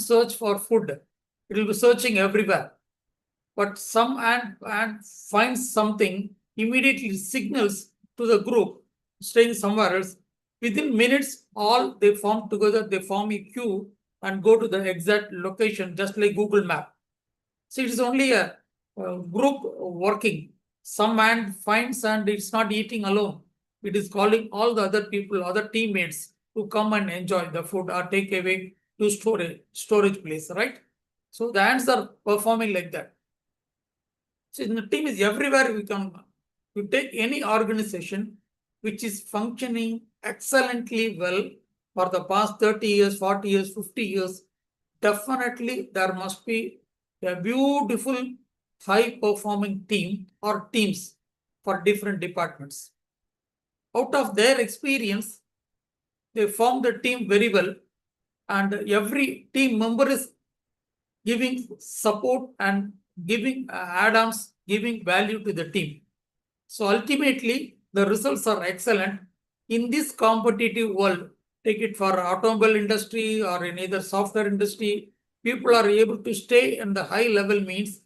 search for food. It will be searching everywhere. But some ant finds something, immediately signals to the group staying somewhere else. Within minutes, all they form together, they form a queue and go to the exact location, just like Google Map. So it is only a group working. Some ant finds and it's not eating alone. It is calling all the other people, other teammates to come and enjoy the food or take away to storage place, right? So the ants are performing like that. So the team is everywhere we come. You take any organization which is functioning excellently well for the past 30 years, 40 years, 50 years, definitely there must be a beautiful high performing team or teams for different departments. Out of their experience, they form the team very well, and every team member is giving support and giving add-ons, giving value to the team. So ultimately, the results are excellent. In this competitive world, take it for automobile industry or in either software industry, people are able to stay in the high level means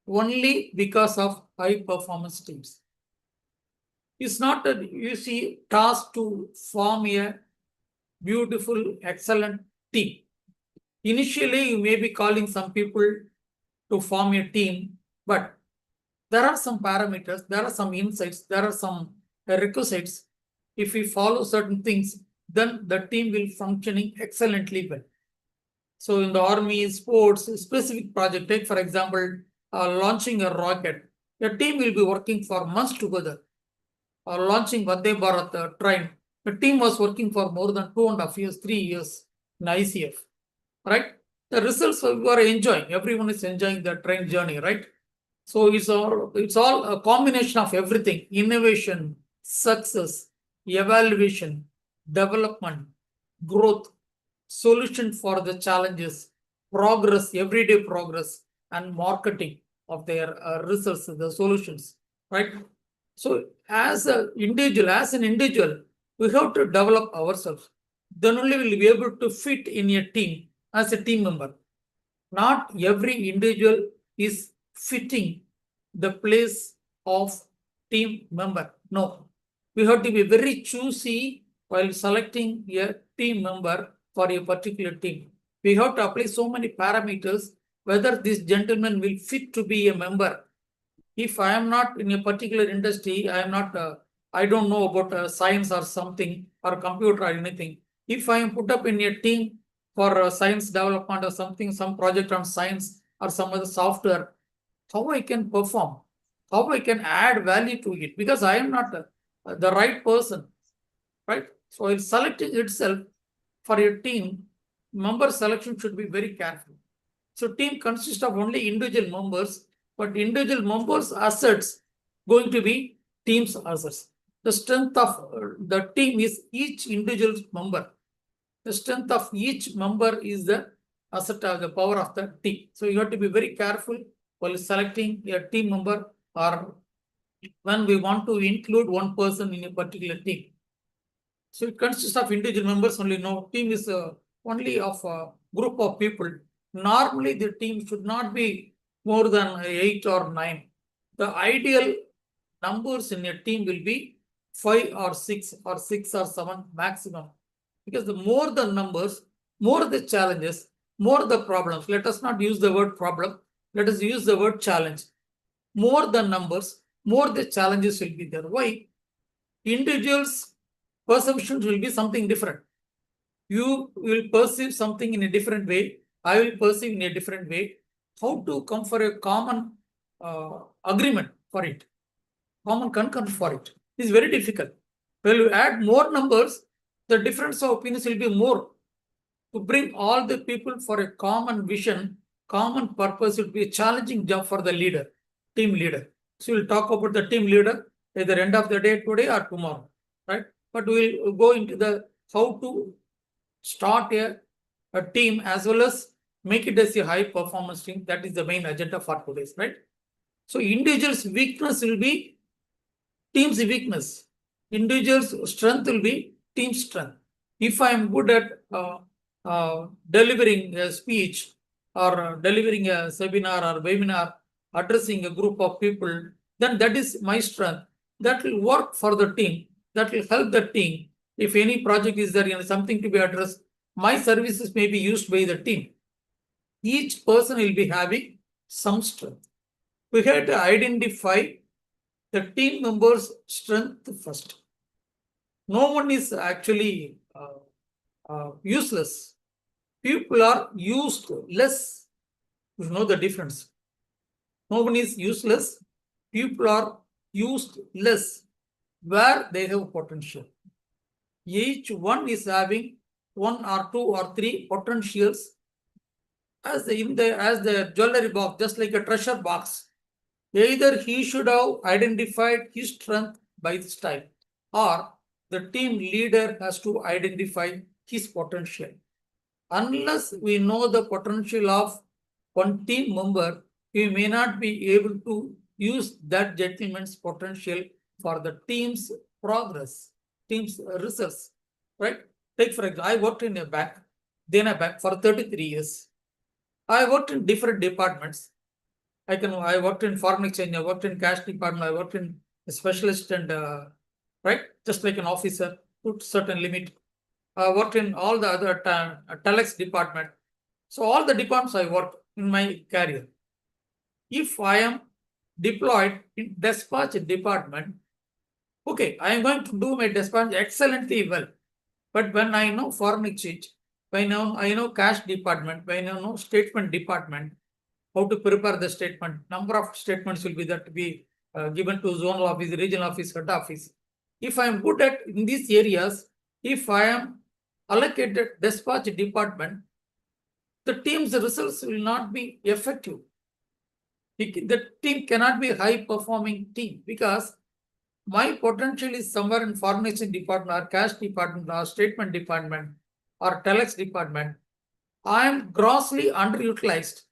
only because of high performance teams. It's not a easy task to form a beautiful, excellent team. Initially, you may be calling some people to form a team, but there are some parameters, there are some insights, there are some requisites. If we follow certain things, then the team will functioning excellently well. So in the army, sports, specific project, take for example, launching a rocket, the team will be working for months together. Or launching Vande Bharat train, the team was working for more than 2.5 years, 3 years in ICF, right? The results we are enjoying. Everyone is enjoying the train journey, right? So it's all a combination of everything: innovation, success, evaluation, development, growth, solution for the challenges, progress, everyday progress, and marketing of their results, the solutions, right? So as an individual, we have to develop ourselves. Then only we'll be able to fit in a team as a team member. Not every individual is fitting the place of team member. No, we have to be very choosy while selecting a team member for a particular team. We have to apply so many parameters whether this gentleman will fit to be a member. If I am not in a particular industry, I am not, I don't know about science or something or computer or anything. If I am put up in a team for science development or something, some project on science or some other software, how I can perform, how I can add value to it, because I am not the right person, right? So in selecting itself for your team, member selection should be very careful. So team consists of only individual members, but individual members' assets going to be team's assets. The strength of the team is each individual member. The strength of each member is the asset of the power of the team. So you have to be very careful while selecting a team member or when we want to include one person in a particular team. So it consists of individual members only. No, team is only of a group of people. Normally, the team should not be more than 8 or 9. The ideal numbers in a team will be 5 or 6 or 6 or 7 maximum. Because the more the numbers, more the challenges, more the problems. Let us not use the word problem. Let us use the word challenge. More the numbers, more the challenges will be there. Why? Individuals' perceptions will be something different. You will perceive something in a different way. I will perceive in a different way. How to come for a common agreement for it, common concurrence for it is very difficult. When you add more numbers, the difference of opinions will be more. To bring all the people for a common vision, common purpose, it will be a challenging job for the leader, team leader. So we'll talk about the team leader either end of the day today or tomorrow, right? But we'll go into the how to start a team as well as make it as a high performance team. That is the main agenda for today's, right? So individual's weakness will be team's weakness. Individual's strength will be team's strength. If I am good at delivering a speech or delivering a seminar or webinar, addressing a group of people, then that is my strength. That will work for the team. That will help the team. If any project is there, something to be addressed, my services may be used by the team. Each person will be having some strength. We have to identify the team members' strength first. No one is actually useless. People are used less. You know the difference. No one is useless. People are used less where they have potential. Each one is having one or two or three potentials as the jewelry box, just like a treasure box. Either he should have identified his strength by this time, or the team leader has to identify his potential. Unless we know the potential of one team member, we may not be able to use that gentleman's potential for the team's progress, team's results, right? Take for example, I worked in a bank, for 33 years. I worked in different departments. I worked in foreign exchange, I worked in cash department, I worked in a specialist and right, just like an officer, put certain limit. I worked in all the other telex department. So all the departments I worked in my career. If I am deployed in dispatch department, okay, I am going to do my dispatch excellently well. But when I know foreign exchange, I know cash department, when I know statement department, how to prepare the statement, number of statements will be that to be given to zonal office, regional office, head office. If I am good at in these areas, if I am allocated dispatch department, the team's results will not be effective. The team cannot be a high performing team because my potential is somewhere in foreign exchange department or cash department or statement department or telex department. I am grossly underutilized.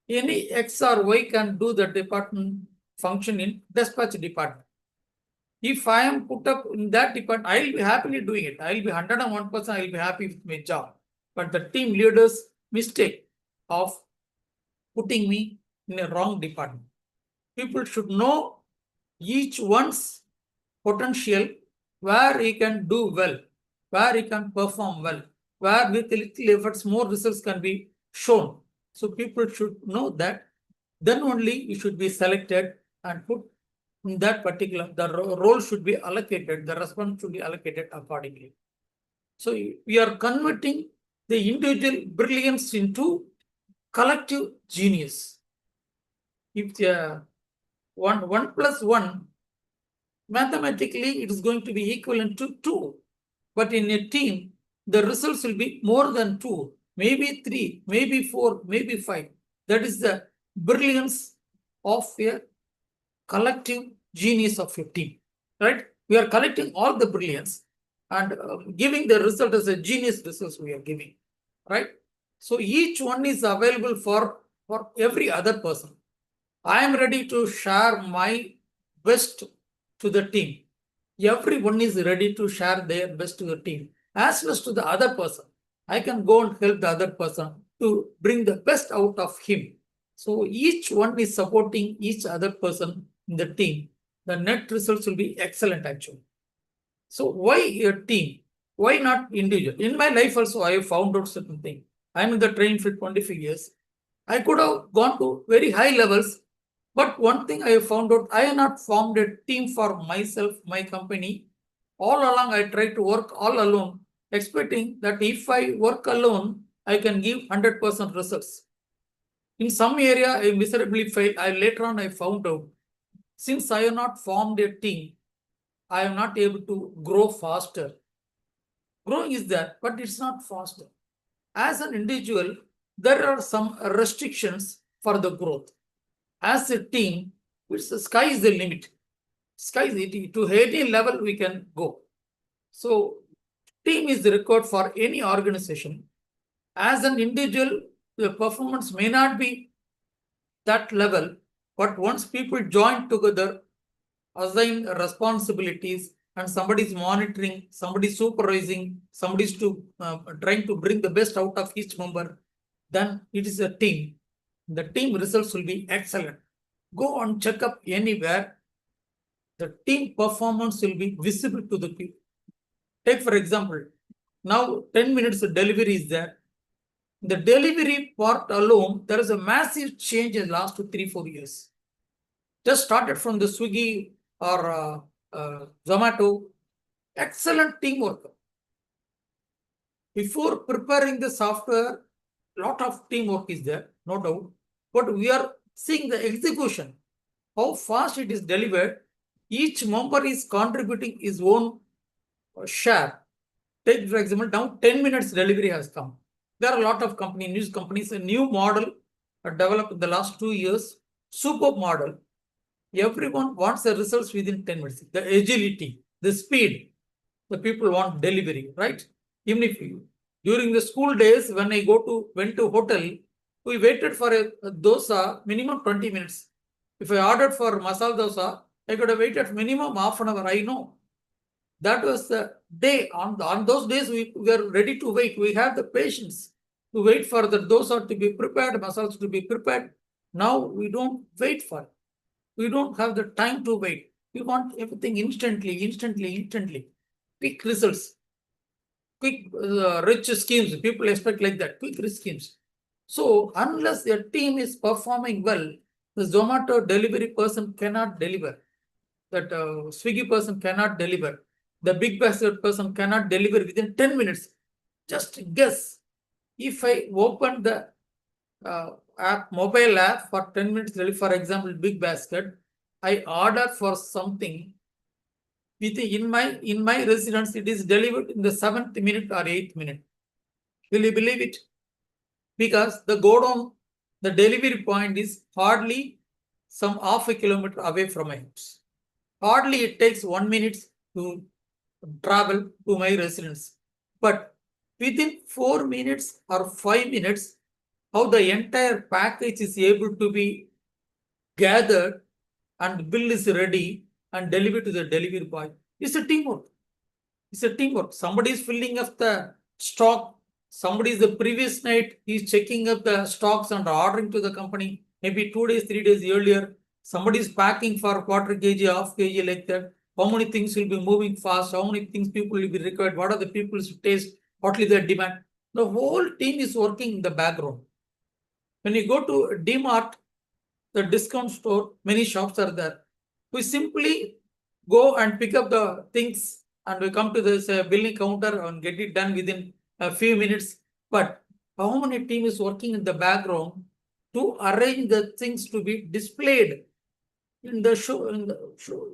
Any X or Y can do the department function in dispatch department. If I am put up in that department, I will be happily doing it. I will be 101%, I will be happy with my job. But the team leader's mistake of putting me in a wrong department. People should know each one's potential, where he can do well, where he can perform well, where with little efforts more results can be shown. So people should know that. Then only you should be selected and put in that particular, the role should be allocated, the response should be allocated accordingly. So we are converting the individual brilliance into collective genius. If one plus one, mathematically it is going to be equivalent to 2. But in a team, the results will be more than 2, maybe 3, maybe 4, maybe 5. That is the brilliance of a collective genius of a team, right? We are collecting all the brilliance and giving the result as a genius results we are giving, right? So each one is available for every other person. I am ready to share my best to the team. Everyone is ready to share their best to the team as well as to the other person. I can go and help the other person to bring the best out of him. So each one is supporting each other person in the team. The net results will be excellent actually. So why a team? Why not individual? In my life also, I have found out certain thing. I am in the training for 25 years. I could have gone to very high levels, but one thing I have found out, I have not formed a team for myself, my company. All along, I try to work all alone, expecting that if I work alone, I can give 100% results. In some area, I miserably failed. Later on, I found out, since I have not formed a team, I am not able to grow faster. Growing is there, but it's not faster. As an individual, there are some restrictions for the growth. As a team, it's the sky is the limit. Sky is the to any level we can go. So, team is required for any organization. As an individual, the performance may not be that level, but once people join together, assign responsibilities, and somebody is monitoring, somebody is supervising, somebody is trying to bring the best out of each member, then it is a team. The team results will be excellent. Go and check up anywhere. The team performance will be visible to the people. Take for example, now 10 minutes of delivery is there. The delivery part alone, there is a massive change in the last 3-4 years. Just started from the Swiggy or Zomato. Excellent teamwork. Before preparing the software, lot of teamwork is there, no doubt. But we are seeing the execution, how fast it is delivered. Each member is contributing his own share. Take for example, now 10 minutes delivery has come. There are a lot of news companies, a new model developed in the last 2 years, superb model. Everyone wants the results within 10 minutes. The agility, the speed, the people want delivery, right? Even if during the school days, when I went to hotel, we waited for a dosa minimum 20 minutes. If I ordered for masala dosa, I could have waited minimum half an hour. I know. That was the day. On those days, we were ready to wait. We have the patience to wait for the dosa to be prepared, masalas to be prepared. Now we don't wait for it. We don't have the time to wait. We want everything instantly. Quick results. Quick rich schemes. People expect like that. Quick rich schemes. So unless your team is performing well, the Zomato delivery person cannot deliver. That Swiggy person cannot deliver. The Big Basket person cannot deliver within 10 minutes. Just guess. If I open the mobile app for 10 minutes delivery, for example, Big Basket, I order for something. In my residence, it is delivered in the 7th minute or 8th minute. Will you believe it? Because the godown, the delivery point is hardly some half a kilometer away from my house. Hardly it takes 1 minute to travel to my residence. But within 4 minutes or 5 minutes, how the entire package is able to be gathered and bill is ready and delivered to the delivery boy. It's a teamwork. It's a teamwork. Somebody is filling up the stock. Somebody is the previous night, he's checking up the stocks and ordering to the company. Maybe 2 days, 3 days earlier. Somebody is packing for quarter kg, half kg like that. How many things will be moving fast? How many things people will be required? What are the people's taste? What is their demand? The whole team is working in the background. When you go to DMart, the discount store, many shops are there. We simply go and pick up the things and we come to this billing counter and get it done within a few minutes. But how many team is working in the background to arrange the things to be displayed in the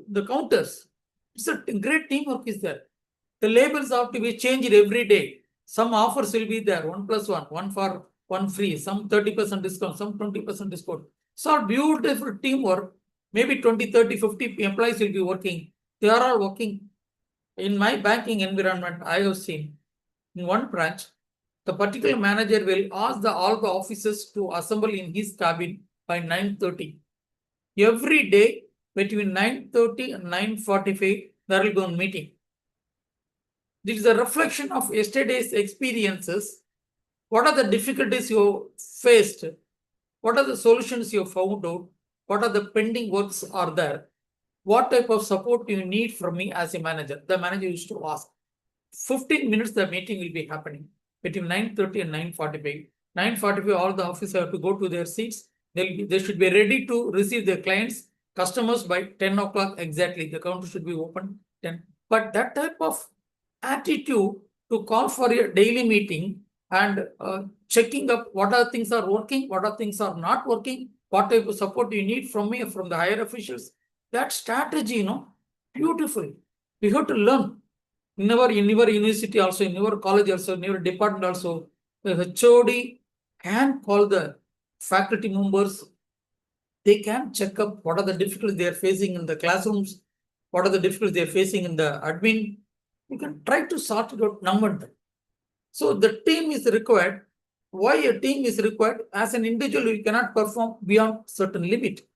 the counters? It's a great teamwork is there. The labels have to be changed every day. Some offers will be there, 1+1, 1 for 1 free, some 30% discount, some 20% discount. So beautiful teamwork. Maybe 20, 30, 50 employees will be working. They are all working. In my banking environment, I have seen in one branch, the particular manager will ask all the officers to assemble in his cabin by 9:30. Every day between 9:30 and 9:45, there will be a meeting. This is a reflection of yesterday's experiences. What are the difficulties you faced? What are the solutions you found out? What are the pending works are there? What type of support you need from me as a manager? The manager used to ask. 15 minutes the meeting will be happening between 9:30 and 9:45. 9:45, all the officers have to go to their seats. They should be ready to receive their clients, customers by 10 o'clock exactly. The counter should be open 10. But that type of attitude to call for a daily meeting and checking up what are things are working, what are things are not working, what type of support you need from me or from the higher officials. That strategy, beautiful. We have to learn. In our university also, in our college also, in our department also, the HOD can call the faculty members. They can check up what are the difficulties they are facing in the classrooms, what are the difficulties they are facing in the admin. You can try to sort it out, number them. So the team is required. Why a team is required? As an individual, you cannot perform beyond certain limit.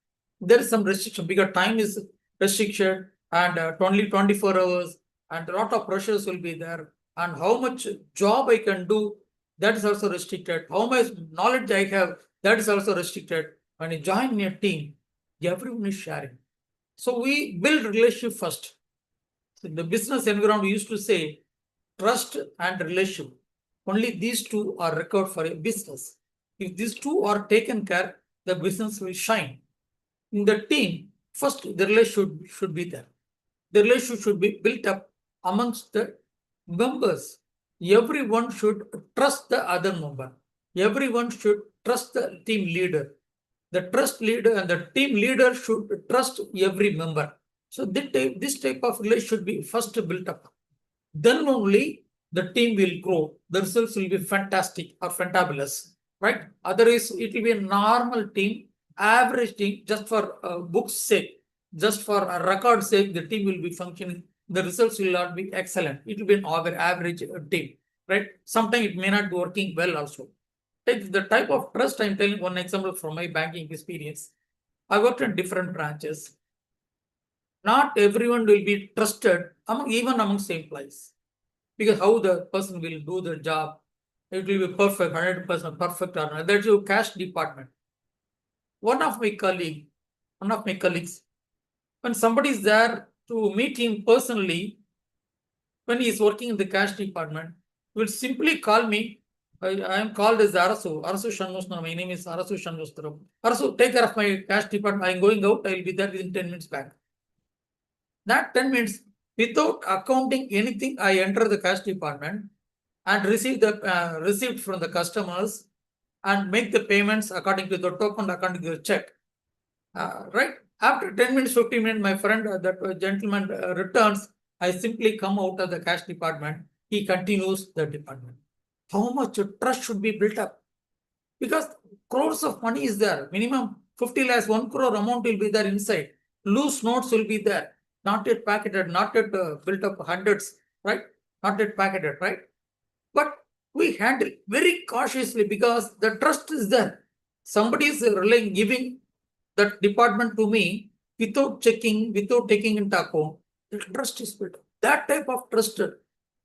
There is some restriction because time is restricted and only 24 hours, and a lot of pressures will be there, and how much job I can do, that is also restricted. How much knowledge I have, that is also restricted. When you join a team, everyone is sharing. So we build relationship first. In the business environment, we used to say trust and relationship. Only these two are required for a business. If these two are taken care, the business will shine. In the team, first the relationship should be there. The relationship should be built up amongst the members. Everyone should trust the other member. Everyone should trust the team leader. The trust leader and the team leader should trust every member. So this type of relationship should be first built up. Then only the team will grow. The results will be fantastic or fantabulous, right? Otherwise, it will be a normal team, average team, just for book's sake, just for a record's sake, the team will be functioning. The results will not be excellent. It will be an average team, right? Sometimes it may not be working well also. Take the type of trust. I'm telling one example from my banking experience. I worked in different branches. Not everyone will be trusted even amongst the employees, because how the person will do the job, it will be perfect, 100% perfect or not. That's your cash department. One of my colleagues, when somebody is there to meet him personally, when he is working in the cash department, will simply call me. I am called as Arasu Shanmustra. My name is Arasu Shanmustra. Arasu, take care of my cash department. I am going out. I will be there within 10 minutes back. That 10 minutes, without accounting anything, I enter the cash department and receive the receipt from the customers and make the payments according to the token, according to the check. Right? After 10 minutes, 15 minutes, my friend, that gentleman returns. I simply come out of the cash department. He continues the department. How much trust should be built up? Because crores of money is there. Minimum 50 lakhs, 1 crore amount will be there inside. Loose notes will be there. Not yet packeted, not yet built up hundreds, right? Not yet packeted, right? But we handle very cautiously because the trust is there. Somebody is relying, giving that department to me without checking, without taking into account. The trust is built. That type of trust.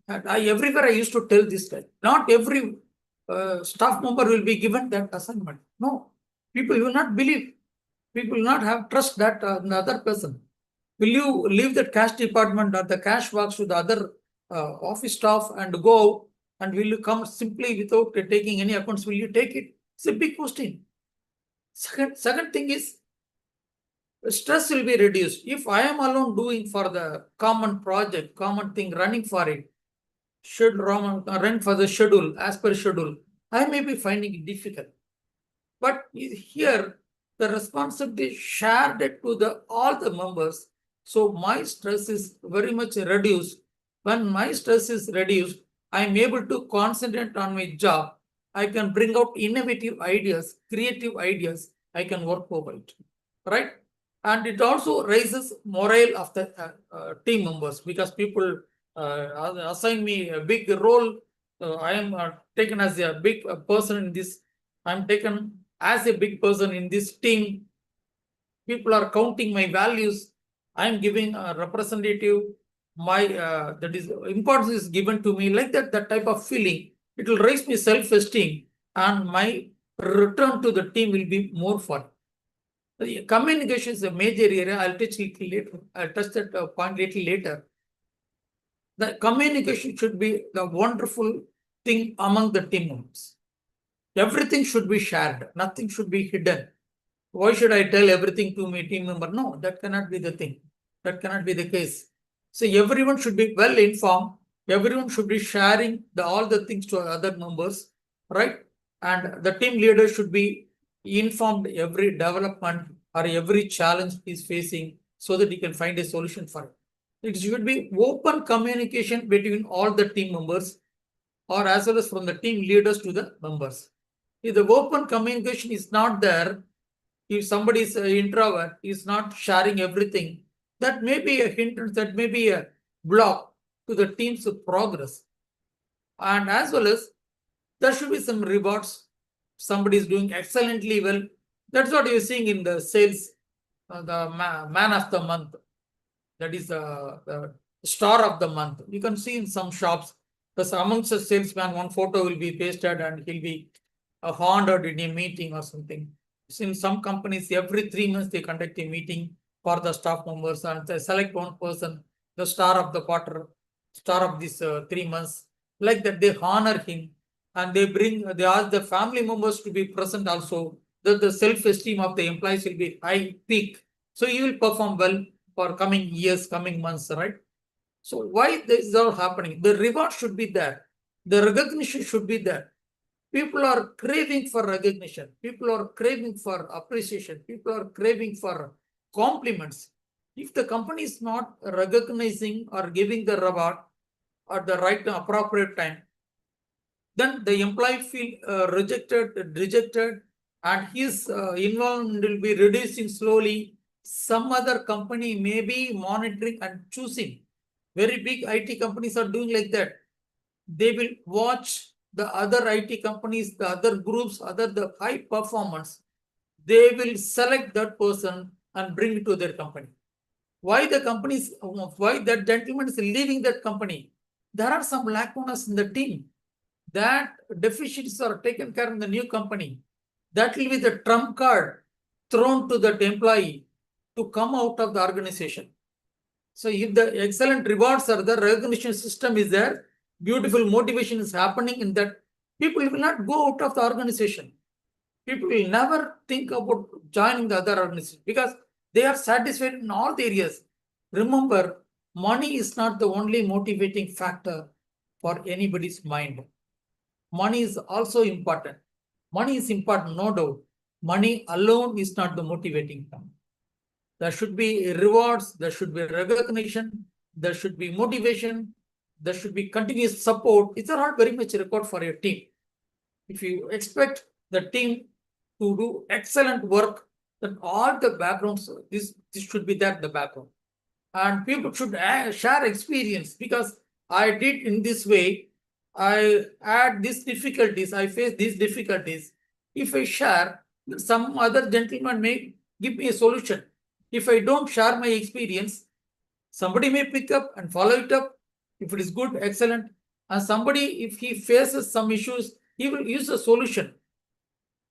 And everywhere I used to tell this guy, not every staff member will be given that assignment. No, people will not believe. People will not have trust that the other person. Will you leave the cash department or the cash box to the other office staff and go out? And will you come simply without taking any accounts? Will you take it? It's a big question. Second thing is, stress will be reduced. If I am alone doing for the common project, common thing, running for it, should run for the schedule, as per schedule, I may be finding it difficult. But here, the responsibility is shared to all the members. So my stress is very much reduced. When my stress is reduced, I am able to concentrate on my job. I can bring out innovative ideas, creative ideas. I can work over it, right? And it also raises morale of the team members, because people assign me a big role. I am taken as a big person in this. I am taken as a big person in this team. People are counting my values. I am giving a representative. My that is importance is given to me, like that type of feeling. It will raise my self-esteem, and my return to the team will be more fun. Communication is a major area. I'll touch it later. I'll touch that point little later. The communication should be the wonderful thing among the team members. Everything should be shared. Nothing should be hidden. Why should I tell everything to my team member? No, that cannot be the thing. That cannot be the case. So everyone should be well informed. Everyone should be sharing all the things to other members, right? And the team leader should be informed every development or every challenge he's facing, so that he can find a solution for it. It should be open communication between all the team members, or as well as from the team leaders to the members. If the open communication is not there, if somebody is an introvert, is not sharing everything, that may be a hindrance, that may be a block to the team's progress. And as well as there should be some rewards. Somebody is doing excellently well. That's what you're seeing in the sales, the man of the month. That is the star of the month. You can see in some shops, because amongst the salesman, one photo will be pasted and he'll be honored in a meeting or something. So in some companies, every 3 months they conduct a meeting for the staff members and they select one person, the star of the quarter, star of this 3 months. Like that, they honor him and they ask the family members to be present also. That the self-esteem of the employees will be high peak. So he will perform well for coming years, coming months, right? So why this is all happening? The reward should be there. The recognition should be there. People are craving for recognition. People are craving for appreciation. People are craving for compliments. If the company is not recognizing or giving the reward at the right appropriate time, then the employee feel rejected, and his involvement will be reducing slowly. Some other company may be monitoring and choosing. Very big IT companies are doing like that. They will watch the other IT companies, the other groups, the high performance. They will select that person and bring it to their company. Why that gentleman is leaving that company? There are some lacunas in the team. That deficiencies are taken care of in the new company. That will be the trump card thrown to that employee to come out of the organization. So if the excellent rewards are there, recognition system is there, beautiful motivation is happening in that, people will not go out of the organization. People will never think about joining the other organization because they are satisfied in all the areas. Remember, money is not the only motivating factor for anybody's mind. Money is also important. Money is important, no doubt. Money alone is not the motivating factor. There should be rewards, there should be recognition, there should be motivation, there should be continuous support. These are all very much required for your team. If you expect the team to do excellent work, then all the backgrounds, this should be there in the background. And people should share experience, because I did in this way, I had these difficulties, I faced these difficulties. If I share, some other gentleman may give me a solution. If I don't share my experience, somebody may pick up and follow it up. If it is good, excellent. And somebody, if he faces some issues, he will use a solution.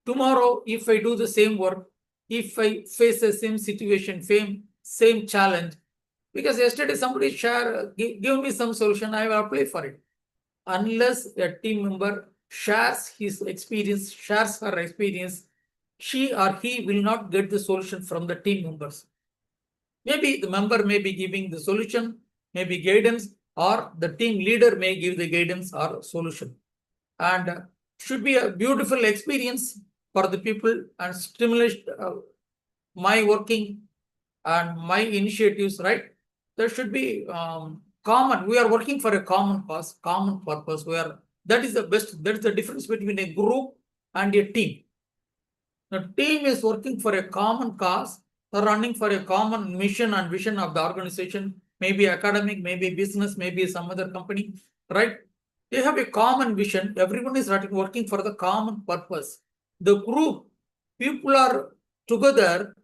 Tomorrow, if I do the same work, if I face the same situation, same challenge, because yesterday somebody give me some solution, I will apply for it. Unless a team member shares his experience, shares her experience, she or he will not get the solution from the team members. Maybe the member may be giving the solution, maybe guidance, or the team leader may give the guidance or solution. And should be a beautiful experience for the people and stimulate my working and my initiatives, right? There should be common. We are working for a common cause, common purpose. That is the best. That is the difference between a group and a team. The team is working for a common cause, running for a common mission and vision of the organization, maybe academic, maybe business, maybe some other company, right? They have a common vision. Everyone is working for the common purpose. The group, people are together.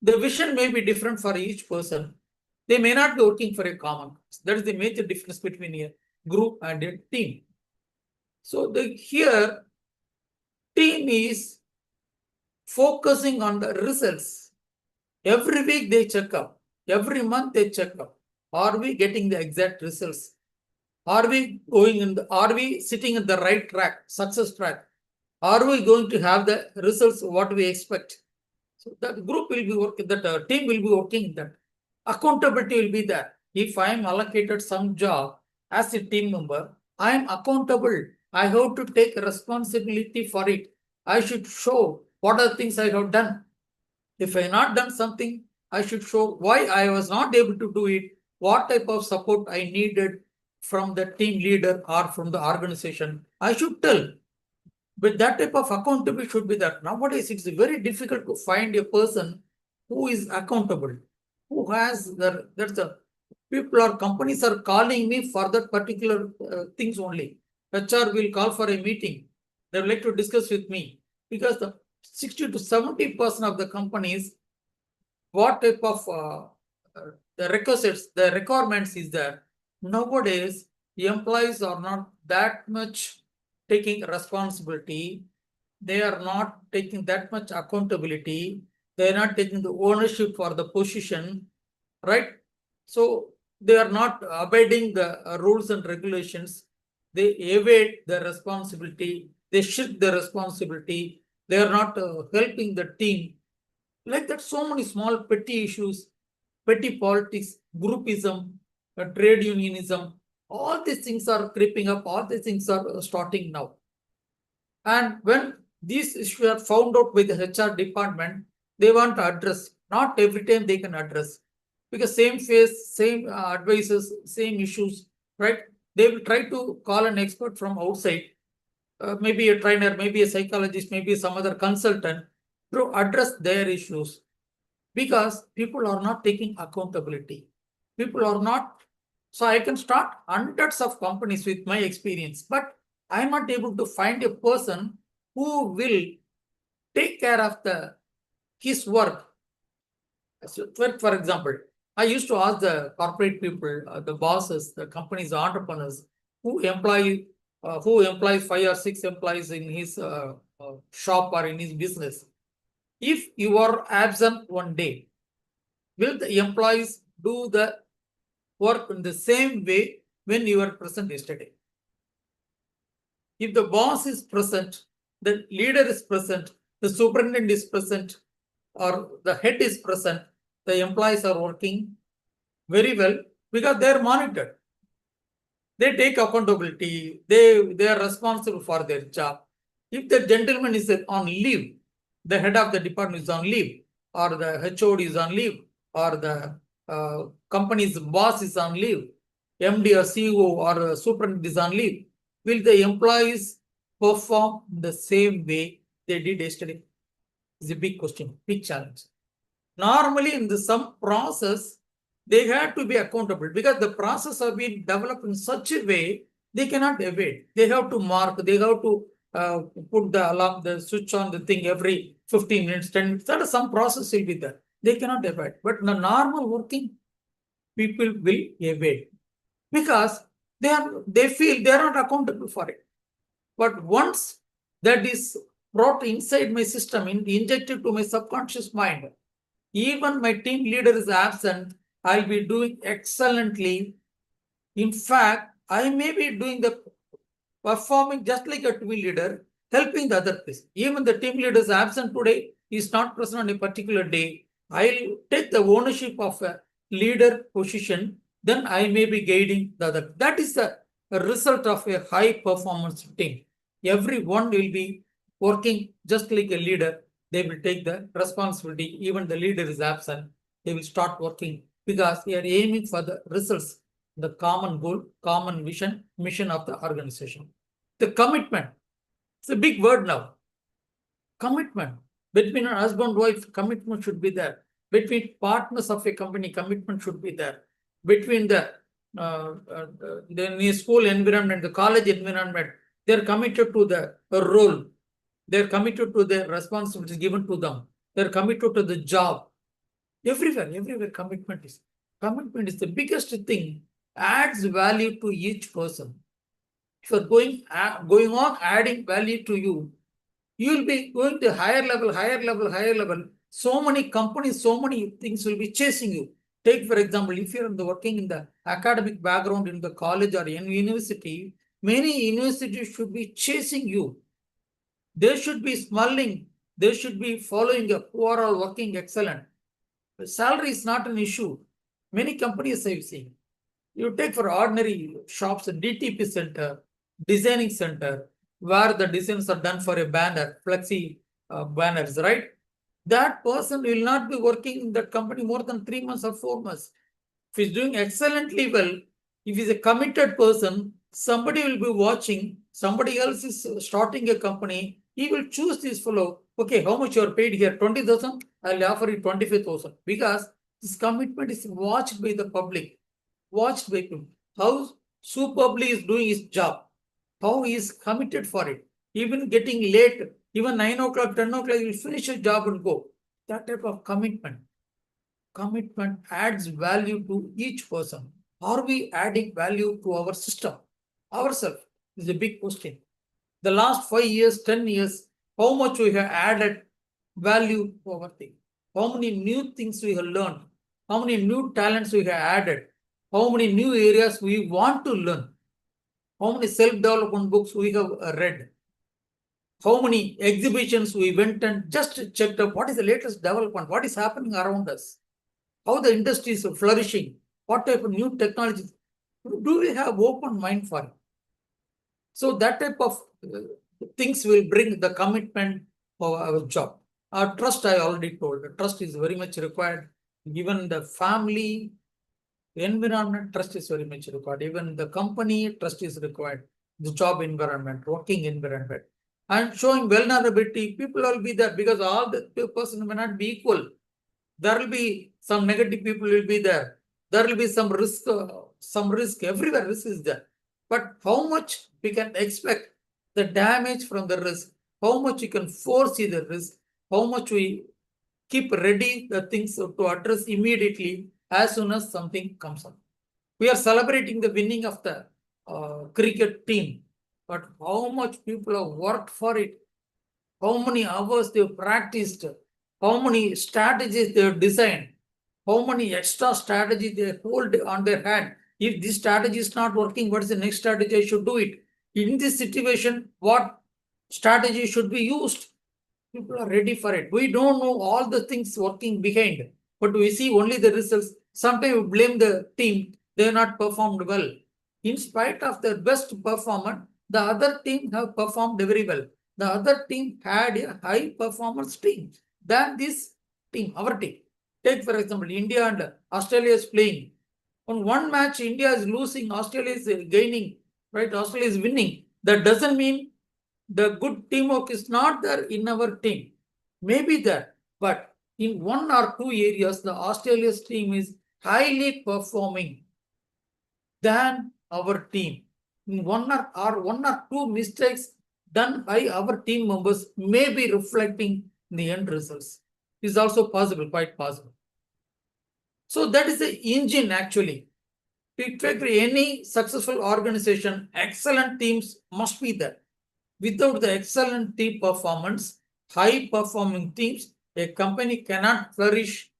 The vision may be different for each person. They may not be working for a common cause. That is the major difference between a group and a team. So here, team is focusing on the results. Every week they check up. Every month they check up. Are we getting the exact results? Are we sitting in the right track, success track? Are we going to have the results what we expect? So that group will be working, that team will be working in that. Accountability will be there. If I am allocated some job as a team member, I am accountable. I have to take responsibility for it. I should show what are the things I have done. If I have not done something, I should show why I was not able to do it, what type of support I needed from the team leader or from the organization. I should tell. But that type of accountability should be there. Nowadays, it's very difficult to find a person who is accountable, who has companies are calling me for that particular things only. HR will call for a meeting. They would like to discuss with me, because the 60 to 70% of the companies, what type of the requisites, the requirements is that nowadays employees are not that much taking responsibility. They are not taking that much accountability. They are not taking the ownership for the position, right? So they are not abiding the rules and regulations. They evade the responsibility. They shift the responsibility. They are not helping the team. Like that, so many small petty issues, petty politics, groupism, trade unionism, all these things are creeping up. All these things are starting now. And when these issues are found out by the HR department, they want to address. Not every time they can address, because same face, same advices, same issues, right? They will try to call an expert from outside, maybe a trainer, maybe a psychologist, maybe some other consultant, to address their issues, because people are not taking accountability. People are not. So I can start hundreds of companies with my experience, but I'm not able to find a person who will take care of his work. So, for example, I used to ask the corporate people, the bosses, the company's entrepreneurs, who employs 5 or 6 employees in his shop or in his business. If you are absent one day, will the employees do the work in the same way when you were present yesterday? If the boss is present, the leader is present, the superintendent is present, or the head is present, the employees are working very well because they are monitored. They take accountability. They are responsible for their job. If the gentleman is on leave, the head of the department is on leave, or the HOD is on leave, or the company's boss is on leave, MD or CEO or superintendent is on leave, will the employees perform the same way they did yesterday? It's a big question, big challenge. Normally, in some process, they have to be accountable because the process have been developed in such a way they cannot evade. They have to mark, they have to put the alarm, the switch on the thing every 15 minutes, 10 minutes. That is some process will be there. They cannot evade. But in the normal working, people will evade because they feel they are not accountable for it. But once that is brought inside my system, injected to my subconscious mind, even my team leader is absent, I'll be doing excellently. In fact, I may be doing the performing just like a team leader, helping the other person. Even the team leader is absent today, is not present on a particular day. I'll take the ownership of a leader position, then I may be guiding the other. That is the result of a high performance team. Everyone will be working just like a leader. They will take the responsibility. Even the leader is absent, they will start working because they are aiming for the results, the common goal, common vision, mission of the organization. The commitment. It's a big word now. Commitment. Between a husband and wife, commitment should be there. Between partners of a company, commitment should be there. Between the school environment, the college environment, they're committed to the role. They're committed to the responsibilities given to them. They're committed to the job. Everywhere commitment is. Commitment is the biggest thing, adds value to each person. If you're going on adding value to you, you will be going to higher level. So many companies, so many things will be chasing you. Take, for example, if you're working in the academic background in the college or in university, many universities should be chasing you. They should be smiling. They should be following up who are all working excellent. Salary is not an issue. Many companies have seen. You take for ordinary shops, a DTP center, designing center, where the designs are done for a banner, flexi banners, right? That person will not be working in that company more than 3 months or 4 months. If he's doing excellently well, if he's a committed person, somebody will be watching, somebody else is starting a company, he will choose this fellow. Okay, how much you are paid here? 20,000? I'll offer you 25,000 because this commitment is watched by the public. Watched by people. How superbly is doing his job. How he is committed for it. Even getting late, even 9 o'clock, 10 o'clock, he will finish his job and go. That type of commitment. commitment adds value to each person? Are we adding value to our system, ourselves? Is a big question. The last 5 years, 10 years, how much we have added value to our thing? How many new things we have learned? How many new talents we have added? How many new areas we want to learn? How many self-development books we have read? How many exhibitions we went and just checked out what is the latest development, what is happening around us, how the industry is flourishing, what type of new technologies. Do we have open mind for it? So that type of things will bring the commitment for our job. Our trust, I already told, trust is very much required. Given the family, environment, trust is very much required. Even the company, trust is required. The job environment, working environment. And showing vulnerability, people will be there because all the person may not be equal. There will be some negative people will be there. There will be some risk, everywhere risk is there. But how much we can expect the damage from the risk, how much we can foresee the risk, how much we keep ready the things to address immediately as soon as something comes up. We are celebrating the winning of the cricket team, but how much people have worked for it, how many hours they've practiced, how many strategies they've designed, how many extra strategies they hold on their hand. If this strategy is not working, what is the next strategy I should do it? In this situation, what strategy should be used? People are ready for it. We don't know all the things working behind, but we see only the results. Sometimes we blame the team, they have not performed well. In spite of their best performance, the other team have performed very well. The other team had a high performance team than this team, our team. Take for example, India and Australia is playing. On one match, India is losing, Australia is gaining, right? Australia is winning. That doesn't mean the good teamwork is not there in our team. Maybe there, but in one or two areas, the Australia's team is highly performing than our team. In one or two mistakes done by our team members may be reflecting in the end results. Is also possible, quite possible. So that is the engine actually. To take any successful organization, excellent teams must be there. Without the excellent team performance, high performing teams, a company cannot flourish,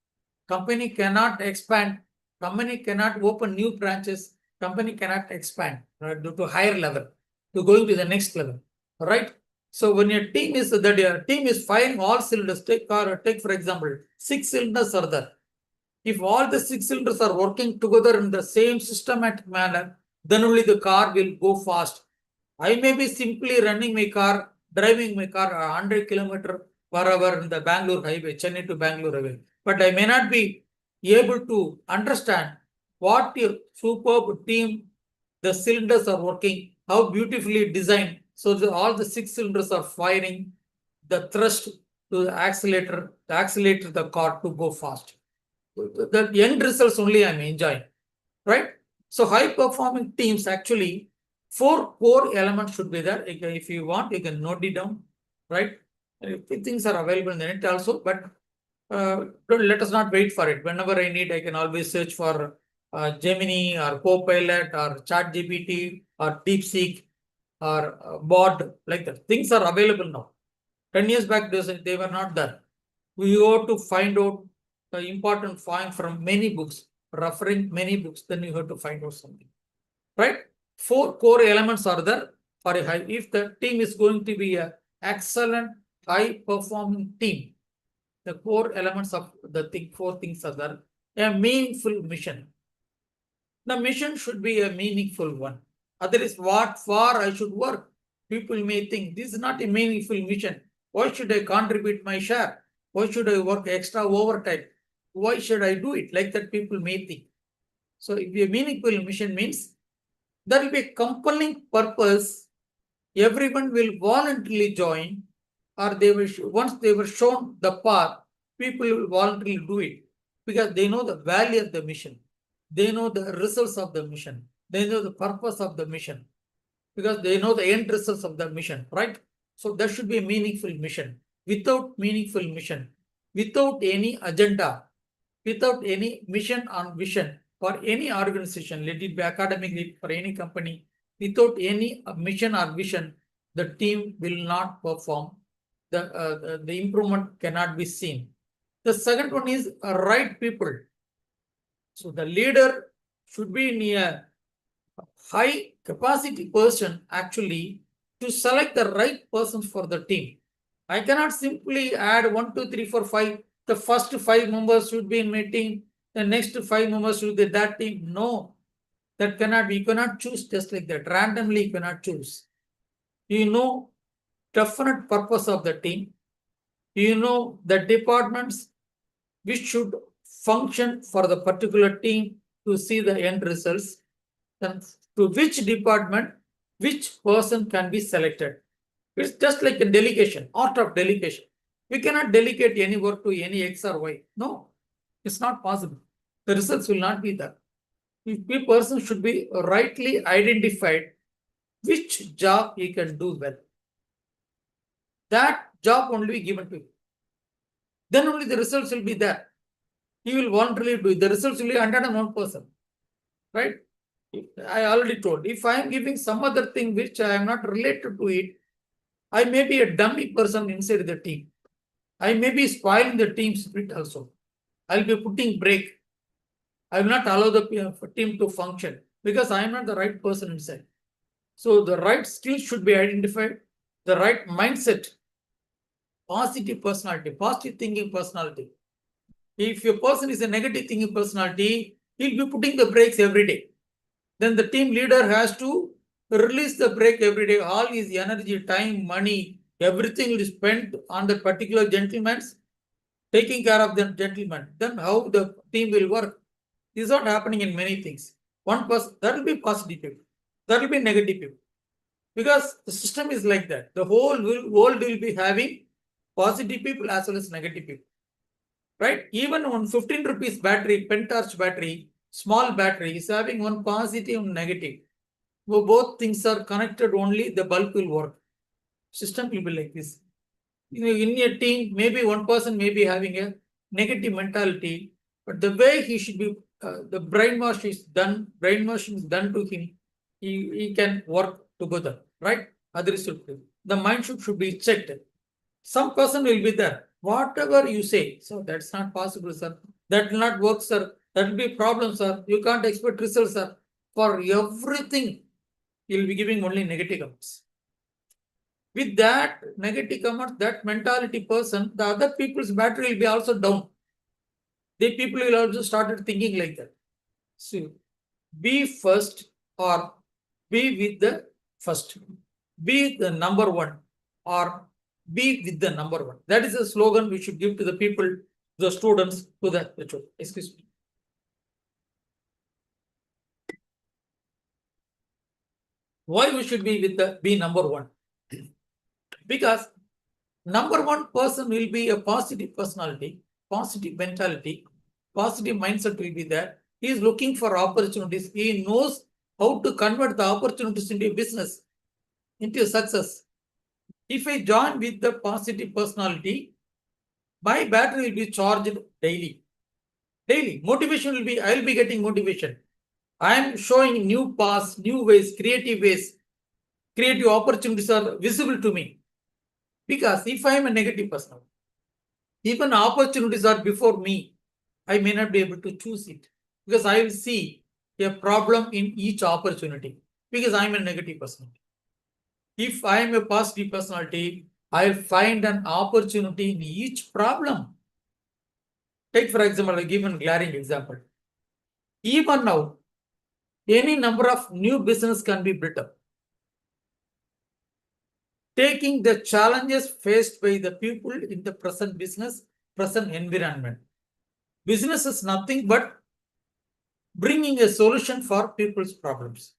company cannot expand, company cannot open new branches, company cannot expand to higher level, to going to the next level, right? So when your team is that your team is firing all cylinders, take for example, 6 cylinders are there. If all the 6 cylinders are working together in the same systematic manner, then only the car will go fast. I may be simply running my car, driving my car 100 kilometers per hour in the Bangalore highway, Chennai to Bangalore highway, but I may not be able to understand what your superb team, the cylinders are working, how beautifully designed. So all the 6 cylinders are firing the thrust to the accelerator, the car to go fast. The end results only I'm enjoying, right? So high performing teams actually 4 core elements should be there. If you want, you can note it down, right? Things are available in the net also, but let us not wait for it. Whenever I need, I can always search for Gemini or Copilot or ChatGPT or DeepSeek or Bard, like that. Things are available now. 10 years back, they were not there. We ought to find out the important point from many books, referring many books, then you have to find out something, right? 4 core elements are there for a high. If the team is going to be an excellent, high performing team, the core elements of the 4 things are there. A meaningful mission. The mission should be a meaningful one. Otherwise, what for I should work? People may think this is not a meaningful mission. Why should I contribute my share? Why should I work extra overtime? Why should I do it? Like that people may think. So if a meaningful mission means there will be a compelling purpose, everyone will voluntarily join, or they will once they were shown the path, people will voluntarily do it because they know the value of the mission. They know the results of the mission. They know the purpose of the mission because they know the end results of the mission, right? So there should be a meaningful mission. Without meaningful mission, without any agenda, without any mission or vision for any organization, let it be academic, let it for any company, without any mission or vision, the team will not perform. The improvement cannot be seen. The second one is right people. So the leader should be in a high capacity person actually to select the right persons for the team. I cannot simply add 1, 2, 3, 4, 5. The first 5 members should be in my team. The next 5 members should be that team. No, that cannot be. You cannot choose just like that. Randomly, you cannot choose. You know definite purpose of the team. You know the departments which should function for the particular team to see the end results. Then to which department, which person can be selected. It's just like a delegation, art of delegation. We cannot delegate any work to any X or Y. No, it's not possible. The results will not be there. A person should be rightly identified which job he can do well. That job only be given to him. Then only the results will be there. He will voluntarily do it. The results will be 101%. Right? I already told. If I am giving some other thing which I am not related to it, I may be a dummy person inside the team. I may be spoiling the team spirit also. I'll be putting brake. I will not allow the team to function because I am not the right person inside. So the right skills should be identified, the right mindset, positive personality, positive thinking personality. If your person is a negative thinking personality, he'll be putting the brakes every day. Then the team leader has to release the brake every day. All his energy, time, money, everything will be spent on the particular gentleman's taking care of the gentleman. Then how the team will work? This is not happening in many things. One person, that will be positive people. That will be negative people. Because the system is like that. The whole world will be having positive people as well as negative people. Right? Even on 15 rupees battery, pentorch battery, small battery is having one positive and negative. So both things are connected only, the bulb will work. System will be like this. In a team, maybe one person may be having a negative mentality, but the way he should be, the brainwashing is done to him, he can work together, right? Others should be. The mind should be checked. Some person will be there. Whatever you say, so that's not possible, sir. That will not work, sir. That will be problem, sir. You can't expect results, sir. For everything, you'll be giving only negative comments. With that negative comments, that mentality person, the other people's battery will be also down. The people will also started thinking like that. So, be first or be with the first. Be the number one or be with the number one. That is a slogan we should give to the people, the students, to the children. Excuse me. Why we should be with the be number one? Because number one person will be a positive personality, positive mentality, positive mindset will be there. He is looking for opportunities. He knows how to convert the opportunities into a business, into a success. If I join with the positive personality, my battery will be charged daily. Daily. Motivation will be, I will be getting motivation. I am showing new paths, new ways, creative opportunities are visible to me. Because if I am a negative person, even opportunities are before me, I may not be able to choose it. Because I will see a problem in each opportunity. Because I am a negative personality. If I am a positive personality, I will find an opportunity in each problem. Take for example, I give a glaring example. Even now, any number of new business can be built up. Taking the challenges faced by the people in the present business, present environment. Business is nothing but bringing a solution for people's problems.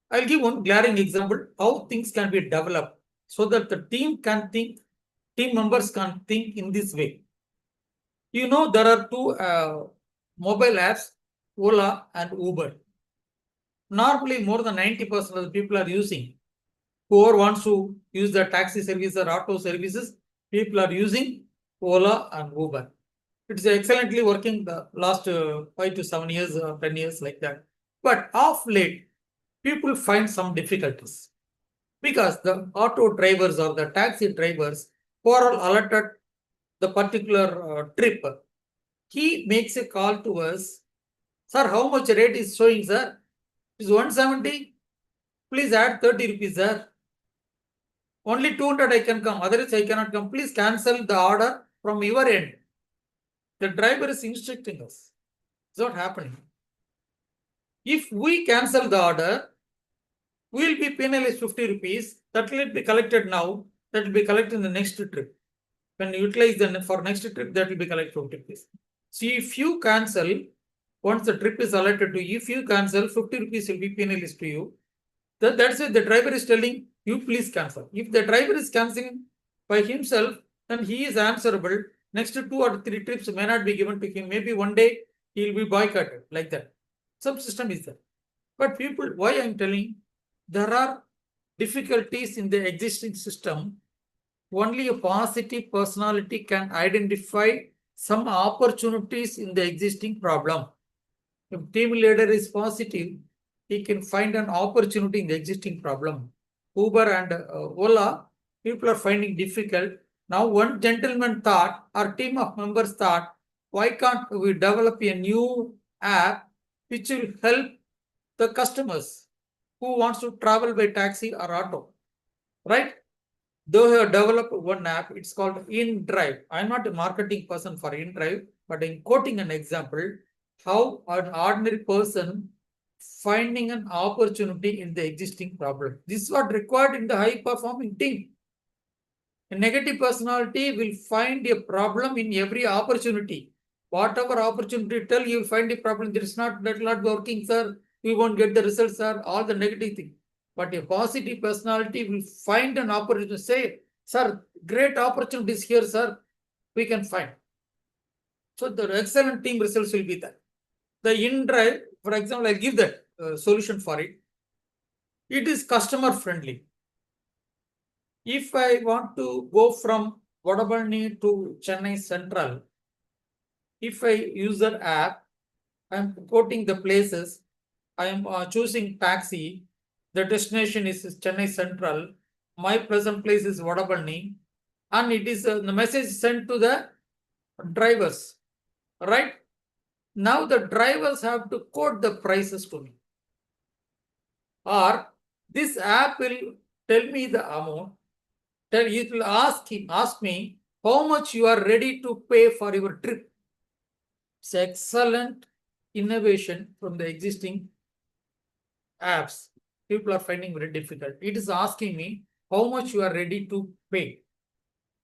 I'll give one glaring example how things can be developed so that the team members can think in this way. You know, there are two mobile apps, Ola and Uber. Normally, more than 90% of the people are using. Whoever wants to use the taxi service or auto services, people are using Ola and Uber. It's excellently working the last 5 to 7 years, 10 years like that. But of late, people find some difficulties because the auto drivers or the taxi drivers who are all allotted the particular trip, he makes a call to us, sir, how much rate is showing, sir? Is 170? Please add 30 rupees, sir. Only 200 I can come, otherwise I cannot come. Please cancel the order from your end. The driver is instructing us. It's not happening. If we cancel the order, we will be penalized 50 rupees. That will be collected now. That will be collected in the next trip. When you utilize the for next trip, that will be collected 50 rupees. See, if you cancel, once the trip is allotted to you, if you cancel, 50 rupees will be penalized to you. That's why the driver is telling you, please cancel. If the driver is canceling by himself, then he is answerable. Next 2 or 3 trips may not be given to him. Maybe one day he will be boycotted like that. Some system is there. But people, why I'm telling, there are difficulties in the existing system. Only a positive personality can identify some opportunities in the existing problem. If team leader is positive, he can find an opportunity in the existing problem. Uber and Ola, people are finding difficult. Now, one gentleman thought, our team of members thought, why can't we develop a new app which will help the customers who wants to travel by taxi or auto, right? Though we have developed one app, it's called InDrive. I'm not a marketing person for InDrive, but in quoting an example, how an ordinary person finding an opportunity in the existing problem. This is what required in the high performing team. A negative personality will find a problem in every opportunity. Whatever opportunity tell, you will find a problem. That is not working, sir. We won't get the results, sir. All the negative thing. But a positive personality will find an opportunity to say, sir, great opportunities here, sir. We can find. So the excellent team results will be there. The InDrive, for example, I'll give that solution for it. It is customer friendly. If I want to go from Vadapalani to Chennai Central, if I use that app, I'm quoting the places, I am choosing taxi, the destination is Chennai Central, my present place is Vadapalani, and it is the message sent to the drivers, right? Now the drivers have to quote the prices to me. Or this app will tell me the amount, it will ask me how much you are ready to pay for your trip. It's excellent innovation from the existing apps. People are finding very difficult. It is asking me how much you are ready to pay.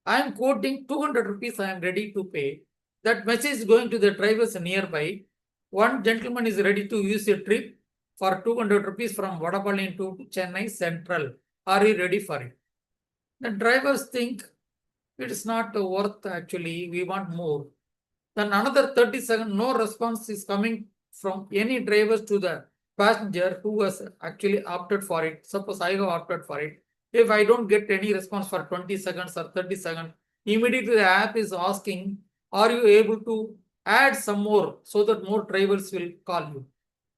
I am quoting 200 rupees I am ready to pay. That message is going to the drivers nearby. One gentleman is ready to use a trip for 200 rupees from Vadapalani to Chennai Central. Are you ready for it? The drivers think it is not worth actually, we want more. Then another 30 seconds, no response is coming from any drivers to the passenger who has actually opted for it. Suppose I have opted for it. If I don't get any response for 20 seconds or 30 seconds, immediately the app is asking, are you able to add some more so that more drivers will call you?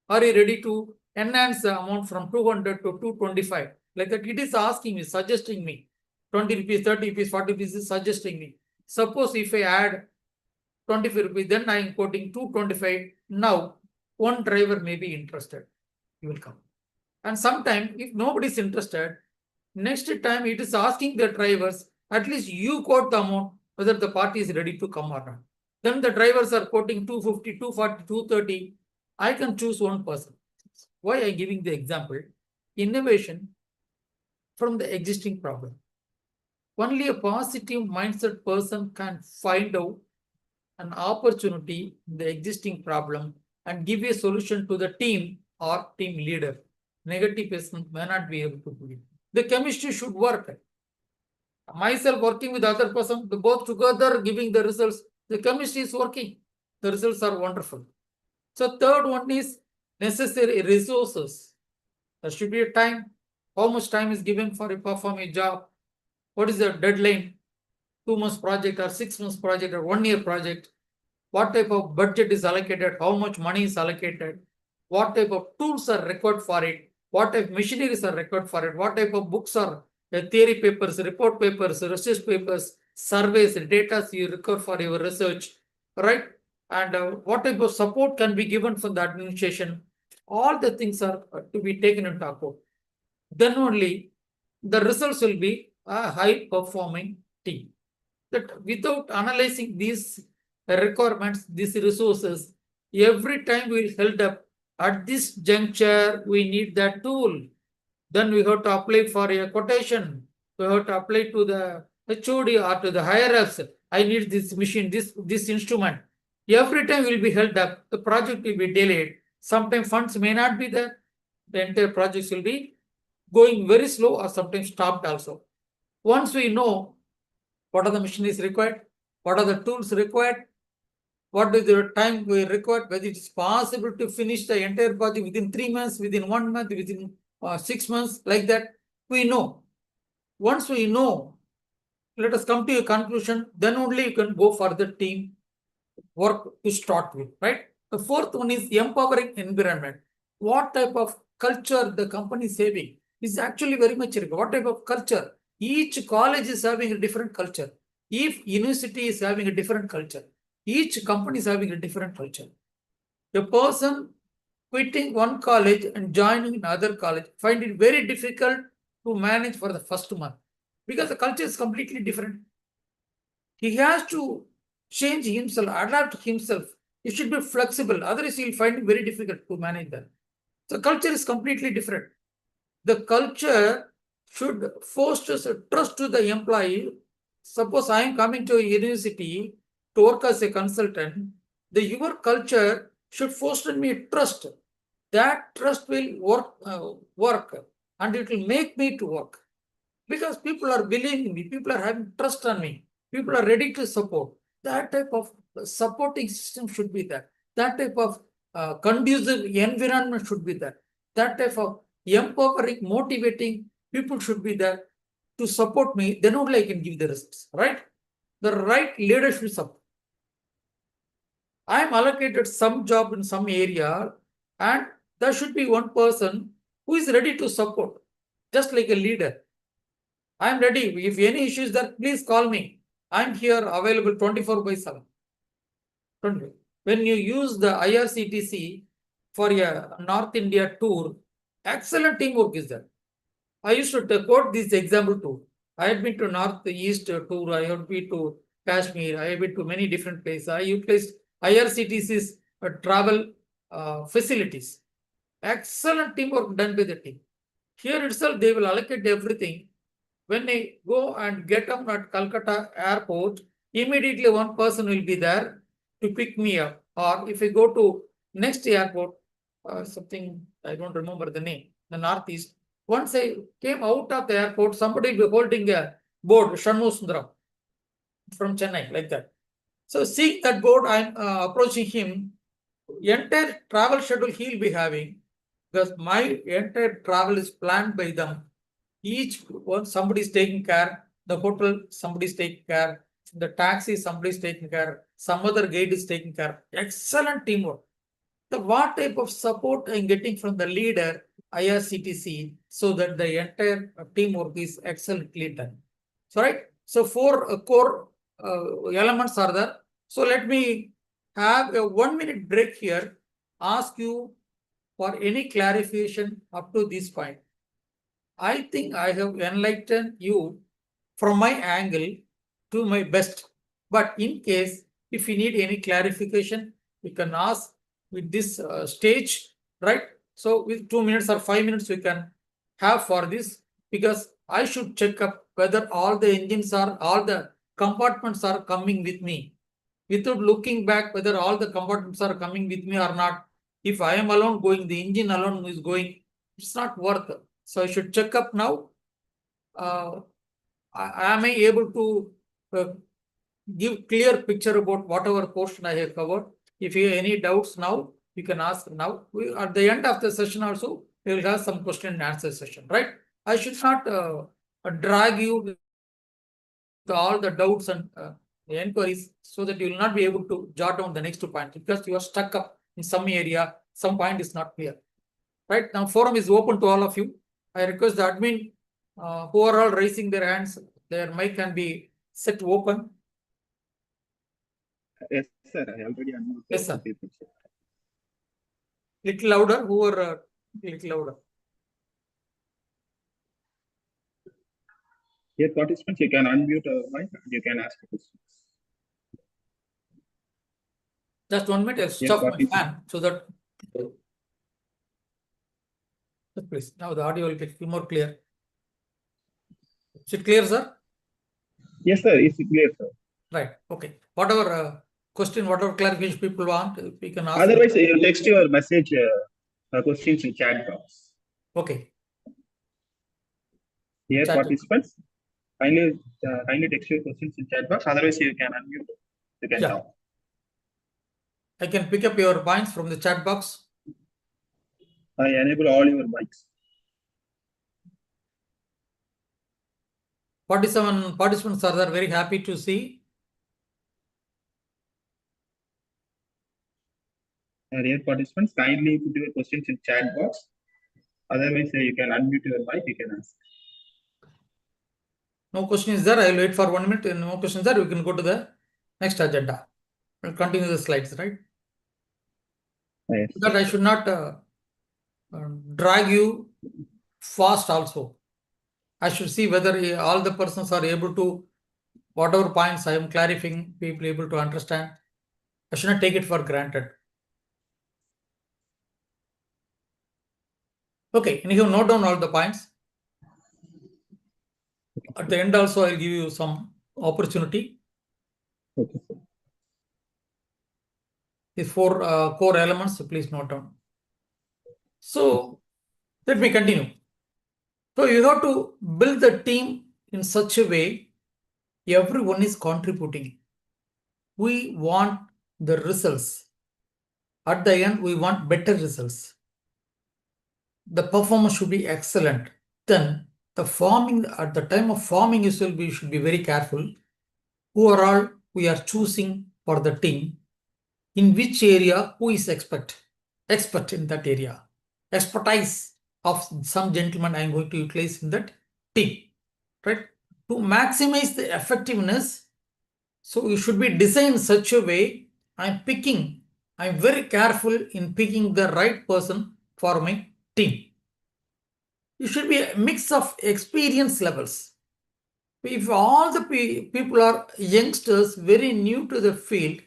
Are you ready to enhance the amount from 200 to 225? Like that, it is asking me, suggesting me. 20 rupees, 30 rupees, 40 rupees is suggesting me. Suppose if I add 25 rupees, then I am quoting 225. Now, one driver may be interested. He will come. And sometimes, if nobody is interested, next time it is asking the drivers, at least you quote the amount, whether the party is ready to come or not. Then the drivers are quoting 250, 240, 230. I can choose one person. Why I am giving the example? Innovation from the existing problem. Only a positive mindset person can find out an opportunity in the existing problem and give a solution to the team or team leader. Negative person may not be able to do it. The chemistry should work. Myself working with other person, both together giving the results. The chemistry is working. The results are wonderful. So third one is necessary resources. There should be a time. How much time is given for a perform a job? What is the deadline? 2 months project or 6 months project or 1 year project? what type of budget is allocated, how much money is allocated, what type of tools are required for it, what type of machineries are required for it, what type of books are theory papers, report papers, research papers, surveys, data you require for your research, right? And what type of support can be given from the administration. All the things are to be taken into account. Then only the results will be a high performing team. That without analyzing these requirements, these resources, every time we will held up at this juncture, we need that tool. Then we have to apply for a quotation. We have to apply to the HOD or to the higher ups. I need this machine, this instrument. Every time will be held up, the project will be delayed. Sometimes funds may not be there. The entire projects will be going very slow or sometimes stopped also. Once we know what are the machineries required, what are the tools required, what is the time we require, whether it's possible to finish the entire project within 3 months, within 1 month, within 6 months, like that, we know. Once we know, let us come to a conclusion, then only you can go for the team work to start with, right? The fourth one is empowering environment. What type of culture the company is having is actually very much required. What type of culture? Each college is having a different culture. Each university is having a different culture. Each company is having a different culture. A person quitting one college and joining another college find it very difficult to manage for the first month because the culture is completely different. He has to change himself, adapt himself. He should be flexible. Otherwise, he'll find it very difficult to manage that. The culture is completely different. The culture should foster trust to the employee. Suppose I am coming to a university to work as a consultant, your culture should foster me trust. That trust will work and it will make me to work. Because people are believing me, people are having trust on me, people are ready to support. That type of supporting system should be there. That type of conducive environment should be there. That type of empowering, motivating people should be there to support me. Then only I can give the results, right? The right leadership support. I am allocated some job in some area, and there should be one person who is ready to support, just like a leader. I am ready. If any issues there, please call me. I am here available 24/7. When you use the IRCTC for a North India tour, excellent teamwork is there. I used to quote this example too. I had been to Northeast tour, I have been to Kashmir, I have been to many different places. I utilized IRCTC's travel facilities. Excellent teamwork done by the team. Here itself, they will allocate everything. When I go and get up at Calcutta airport, immediately one person will be there to pick me up. Or if I go to next airport, something, I don't remember the name, the Northeast. Once I came out of the airport, somebody will be holding a board, Shanmu Sundaram from Chennai, like that. So seeing that board, I'm approaching him. Entire travel schedule he'll be having, because my entire travel is planned by them. Each one, somebody is taking care, the hotel, somebody is taking care, the taxi, somebody is taking care, some other guide is taking care. Excellent teamwork. The what type of support I'm getting from the leader, IRCTC, so that the entire teamwork is excellently done. So, right. So, four core elements are there. So, let me have a 1 minute break here. Ask you for any clarification up to this point. I think I have enlightened you from my angle to my best. But in case if you need any clarification, you can ask with this stage, right? So with 2 minutes or 5 minutes we can have for this, because I should check up whether all the engines are, all the compartments are coming with me. Without looking back whether all the compartments are coming with me or not. If I am alone going, the engine alone is going, it's not worth it. So I should check up now. Am I able to give clear picture about whatever portion I have covered? If you have any doubts now, you can ask now. At the end of the session also, we will have some question and answer session, right? I should not drag you with all the doubts and the enquiries, so that you will not be able to jot down the next 2 points because you are stuck up in some area, some point is not clear. Right now, forum is open to all of you. I request the admin who are all raising their hands, their mic can be set open. Yes, sir. I already unmuted. Yes, sir. people, sir. Little louder, who are little louder. Here, participants, you can unmute mic and you can ask questions. Just 1 minute, I'll switch off my fan so that. Please, now the audio will get more clear. Is it clear, sir? Yes, sir. It's clear, sir. Right. Okay. Whatever question, whatever clarification people want, we can ask. Otherwise, you text your message questions in chat box. Okay. Here, Chat. participants, kindly text your questions in chat box. Otherwise, you can unmute. You can talk. I can pick up your points from the chat box. I enable all your mics. 47 participants are there, very happy to see. Dear participants, kindly put your questions in chat box. Otherwise, you can unmute your mic. You can ask. No question is there. I will wait for 1 minute. No question is there. We can go to the next agenda. We'll continue the slides, right? Yes. That I should not drag you fast also. I should see whether all the persons are able to, whatever points I am clarifying, people able to understand. I should not take it for granted. Okay, and you note down all the points. At the end also, I'll give you some opportunity. Okay. These 4 core elements, so please note down. So let me continue. So you have to build the team in such a way everyone is contributing. We want the results. At the end, we want better results. The performance should be excellent. Then the forming, at the time of forming yourself, we should be very careful. Who are all we are choosing for the team? In which area, who is expert in that area? Expertise of some gentleman I am going to utilize in that team, right? To maximize the effectiveness, so you should be designed such a way. I'm very careful in picking the right person for my team. It should be a mix of experience levels. If all the people are youngsters, very new to the field,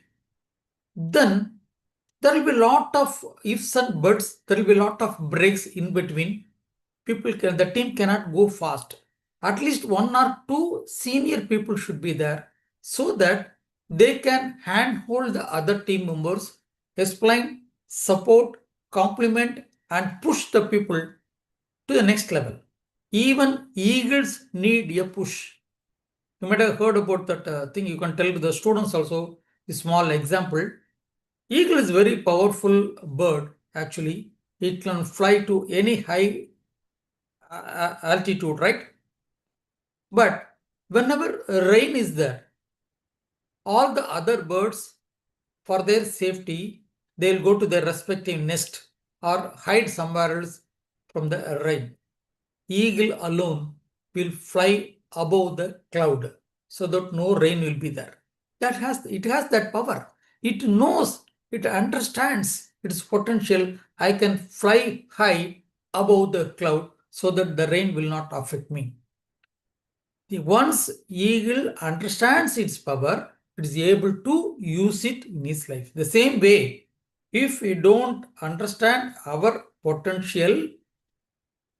then there will be a lot of ifs and buts. There will be a lot of breaks in between. The team cannot go fast. At least 1 or 2 senior people should be there so that they can handhold the other team members, explain, support, compliment, and push the people to the next level. Even eagles need a push. You might have heard about that thing. You can tell to the students also a small example. Eagle is very powerful bird. Actually, it can fly to any high altitude, right? But whenever rain is there, all the other birds, for their safety, they'll go to their respective nest or hide somewhere else from the rain. Eagle alone will fly above the cloud so that no rain will be there. It has that power. It knows, it understands its potential. I can fly high above the cloud so that the rain will not affect me. Once eagle understands its power, it is able to use it in its life. The same way, if we don't understand our potential,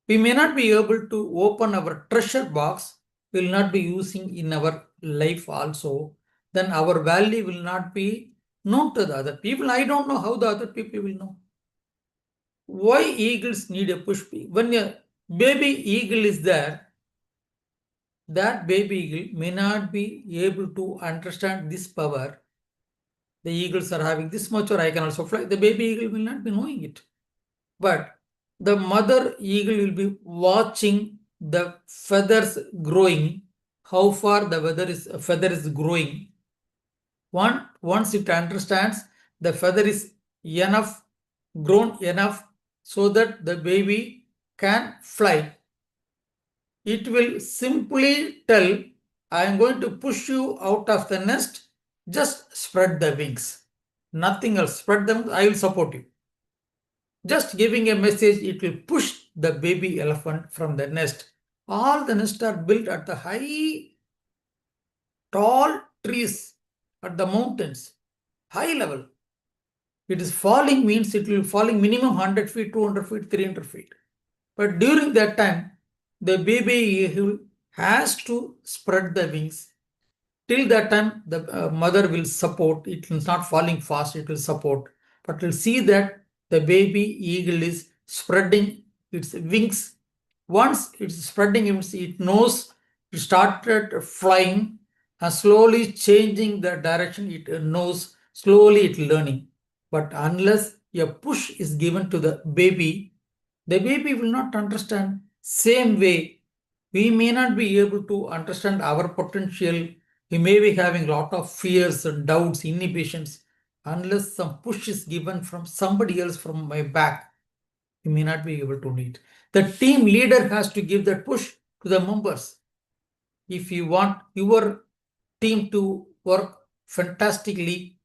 we may not be able to open our treasure box, we will not be using in our life also. Then our value will not be known to the other people. I don't know how the other people will know. Why eagles need a push? When a baby eagle is there, that baby eagle may not be able to understand this power. The eagles are having this much, or I can also fly. The baby eagle will not be knowing it. But the mother eagle will be watching the feathers growing, how far the feather is growing, Once it understands the feather is enough, grown enough so that the baby can fly, it will simply tell, I am going to push you out of the nest, just spread the wings. Nothing else, spread them, I will support you. Just giving a message, it will push the baby elephant from the nest. All the nests are built at the high, tall trees, at the mountains, high level. It is falling means it will falling minimum 100 feet, 200 feet, 300 feet. But during that time, the baby eagle has to spread the wings. Till that time, the mother will support. It is not falling fast, it will support. But you'll see that the baby eagle is spreading its wings. Once it's spreading wings, it knows it started flying and slowly changing the direction. It knows, slowly it learning. But unless a push is given to the baby will not understand. Same way, we may not be able to understand our potential. We may be having a lot of fears and doubts, inhibitions. Unless some push is given from somebody else from my back, we may not be able to lead. The team leader has to give that push to the members. If you want your team to work fantastically,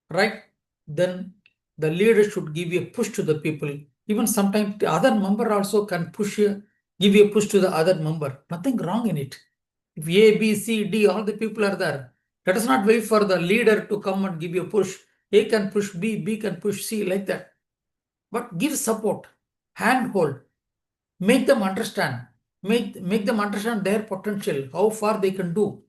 right, then the leader should give a push to the people. Even sometimes the other member also can give a push to the other member. Nothing wrong in it. If A, B, C, D, all the people are there, let us not wait for the leader to come and give you a push. A can push B, B can push C, like that. But give support, handhold, make them understand, make them understand their potential, how far they can do.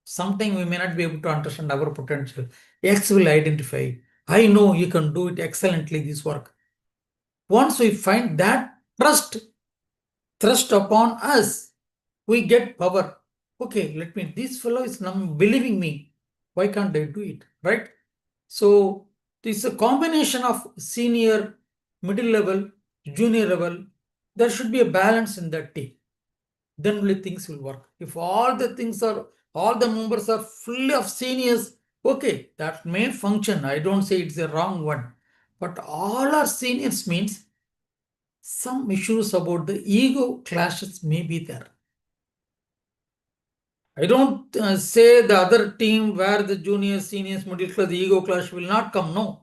Sometimes we may not be able to understand our potential. X will identify, I know you can do it excellently, this work. Once we find that trust thrust upon us, we get power. Okay, this fellow is believing me. Why can't I do it, right? So this is a combination of senior, middle level, junior level. There should be a balance in that team. Then only things will work. If all the members are fully of seniors, okay, that may function. I don't say it's a wrong one. But all are seniors means some issues about the ego clashes may be there. I don't say the other team where the juniors, seniors, middle class, the ego clash will not come. No.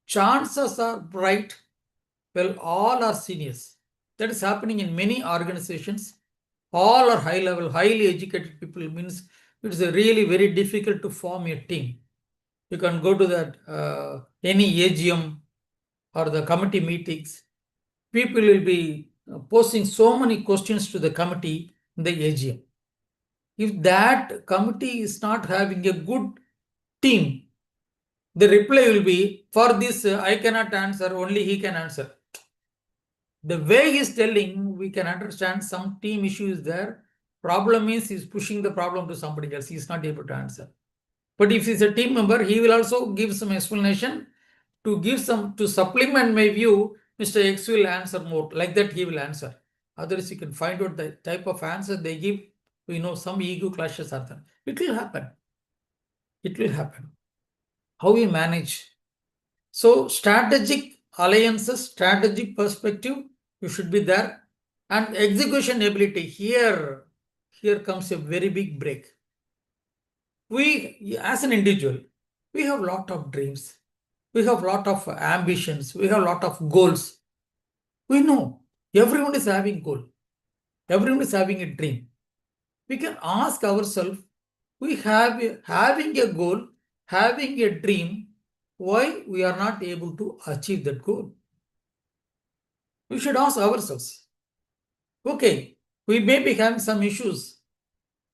Chances are bright. Well, all are seniors. That is happening in many organizations. All are high level, highly educated people. Means it's really very difficult to form a team. You can go to that any AGM or the committee meetings. People will be posing so many questions to the committee in the AGM. If that committee is not having a good team, the reply will be, for this I cannot answer, only he can answer. The way he is telling, we can understand some team issue is there. Problem is he's pushing the problem to somebody else. He's not able to answer. But if he's a team member, he will also give some explanation to supplement my view. Mr. X will answer more. Like that, he will answer. Otherwise, you can find out the type of answer they give. We know some ego clashes are there. It will happen. It will happen. How we manage. So, strategic alliances, strategic perspective, you should be there. And execution ability, here comes a very big break. We, as an individual, we have a lot of dreams. We have a lot of ambitions. We have a lot of goals. We know everyone is having a goal. Everyone is having a dream. We can ask ourselves, we having a goal, having a dream, why we are not able to achieve that goal? We should ask ourselves. Okay, we may be having some issues.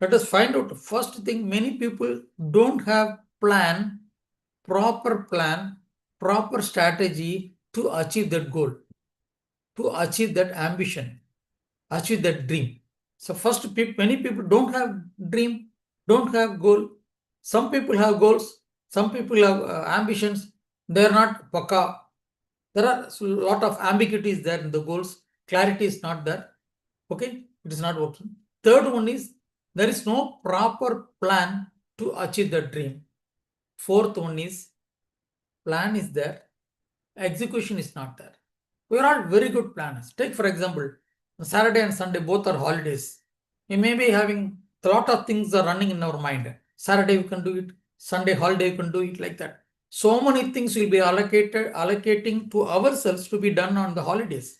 Let us find out. First thing, many people don't have proper plan, proper strategy to achieve that goal, to achieve that ambition, achieve that dream. So first, many people don't have dream, don't have goal. Some people have goals, some people have ambitions. They are not pakka. There are a lot of ambiguities there in the goals. Clarity is not there. Okay, it is not working. Third one is there is no proper plan to achieve the dream. Fourth one is plan is there, execution is not there. We are all very good planners. Take for example, Saturday and Sunday both are holidays. We may be having a lot of things are running in our mind. Saturday we can do it, Sunday holiday we can do it, like that. So many things will be allocating to ourselves to be done on the holidays,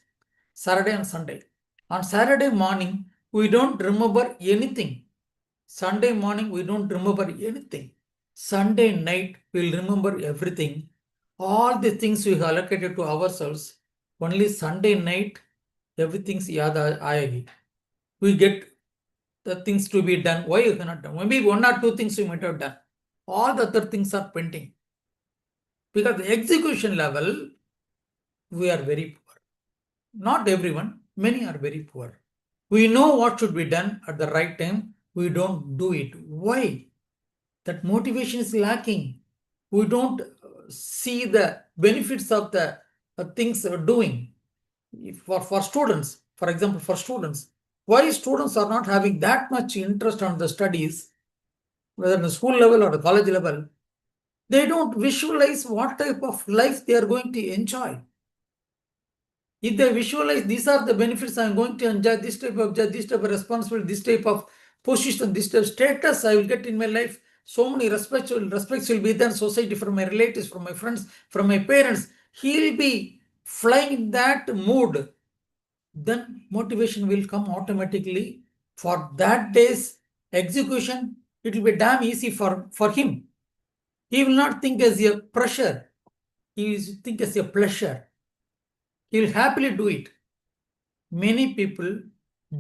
Saturday and Sunday. On Saturday morning, we don't remember anything. Sunday morning, we don't remember anything. Sunday night, we'll remember everything. All the things we allocated to ourselves, only Sunday night, everything's yaad aayegi. We get the things to be done. Why you cannot done? Maybe one or two things we might have done. All the other things are pending. Because the execution level, we are very poor. Not everyone, many are very poor. We know what should be done at the right time. We don't do it. Why? That motivation is lacking. We don't see the benefits of the things we're doing. For students, for example, for students, why students are not having that much interest on the studies, whether in the school level or the college level, they don't visualize what type of life they are going to enjoy. If they visualize these are the benefits I'm going to enjoy, this type of job, this type of responsibility, this type of position, this type of status I will get in my life, so many respects will be there in society, from my relatives, from my friends, from my parents. He'll be flying in that mood. Then motivation will come automatically. For that day's execution, it will be damn easy for him. He will not think as a pressure. He will think as a pleasure. He will happily do it. Many people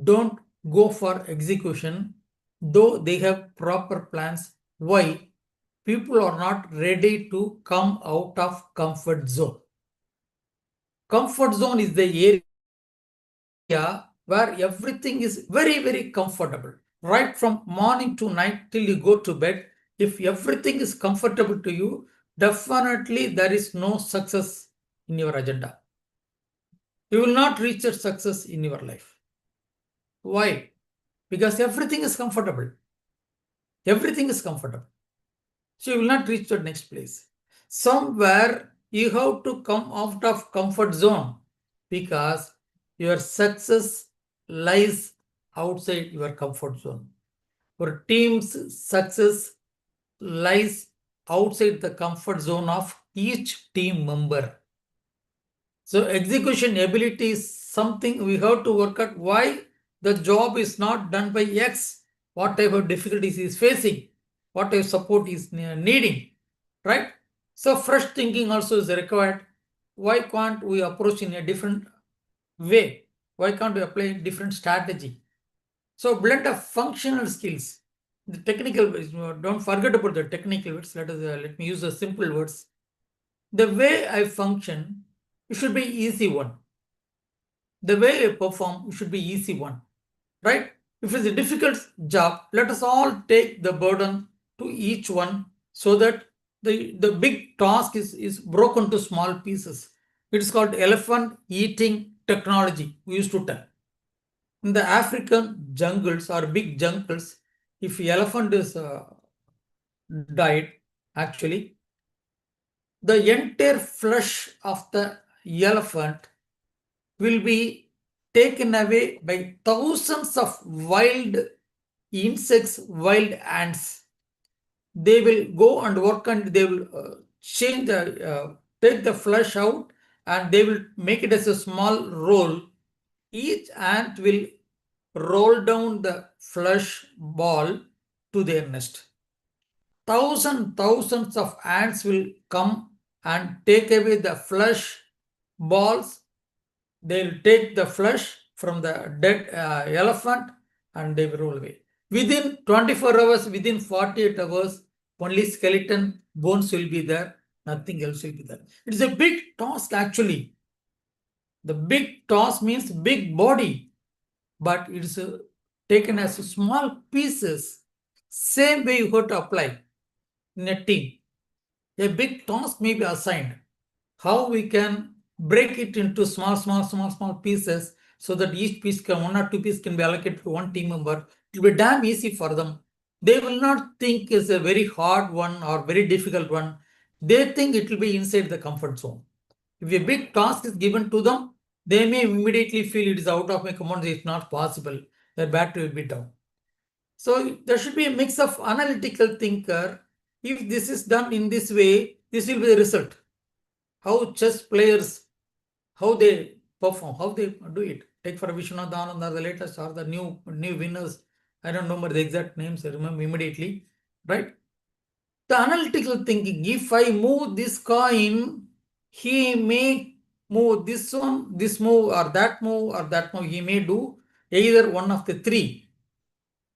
don't go for execution, though they have proper plans. Why? People are not ready to come out of comfort zone. Comfort zone is the area where everything is very, very comfortable. Right from morning to night till you go to bed, if everything is comfortable to you, definitely there is no success in your agenda. You will not reach that success in your life. Why? Because everything is comfortable. Everything is comfortable. So you will not reach the next place. Somewhere you have to come out of comfort zone, because your success lies outside your comfort zone. Your team's success lies outside the comfort zone of each team member. So execution ability is something we have to work out. Why the job is not done by X, what type of difficulties he is facing, what type of support he is needing, right? So fresh thinking also is required. Why can't we approach in a different way? Why can't we apply different strategy? So blend of functional skills, the technical words, don't forget about the technical words. Let me use the simple words. The way I function, it should be easy one. The way I perform, it should be easy one, right? If it's a difficult job, let us all take the burden to each one, so that the big task is broken to small pieces. It is called elephant eating technology, we used to tell. In the African jungles or big jungles, if elephant is died, actually, the entire flesh of the elephant will be taken away by thousands of wild insects, wild ants. They will go and work, and they will take the flesh out, and they will make it as a small roll. Each ant will roll down the flesh ball to their nest. Thousands of ants will come and take away the flesh balls. They'll take the flesh from the dead elephant, and they will roll away. Within 24 hours, within 48 hours, only skeleton bones will be there, nothing else will be there. It's a big task actually. The big task means big body, but it's taken as small pieces. Same way you have to apply in a team. A big task may be assigned. How we can break it into small pieces, so that each piece one or two pieces can be allocated to one team member. It will be damn easy for them They will not think it's a very hard one or very difficult one. They think it will be inside the comfort zone. If a big task is given to them, they may immediately feel it is out of my comfort zone, it's not possible. Their battery will be down. So there should be a mix of analytical thinker. If this is done in this way, this will be the result. How chess players, how they perform, how they do it. Take for Vishwanath Anand or the latest or the new winners. I don't remember the exact names, I remember immediately, right? The analytical thinking, if I move this coin, he may move this one, this move, or that move, or that move. He may do either one of the three.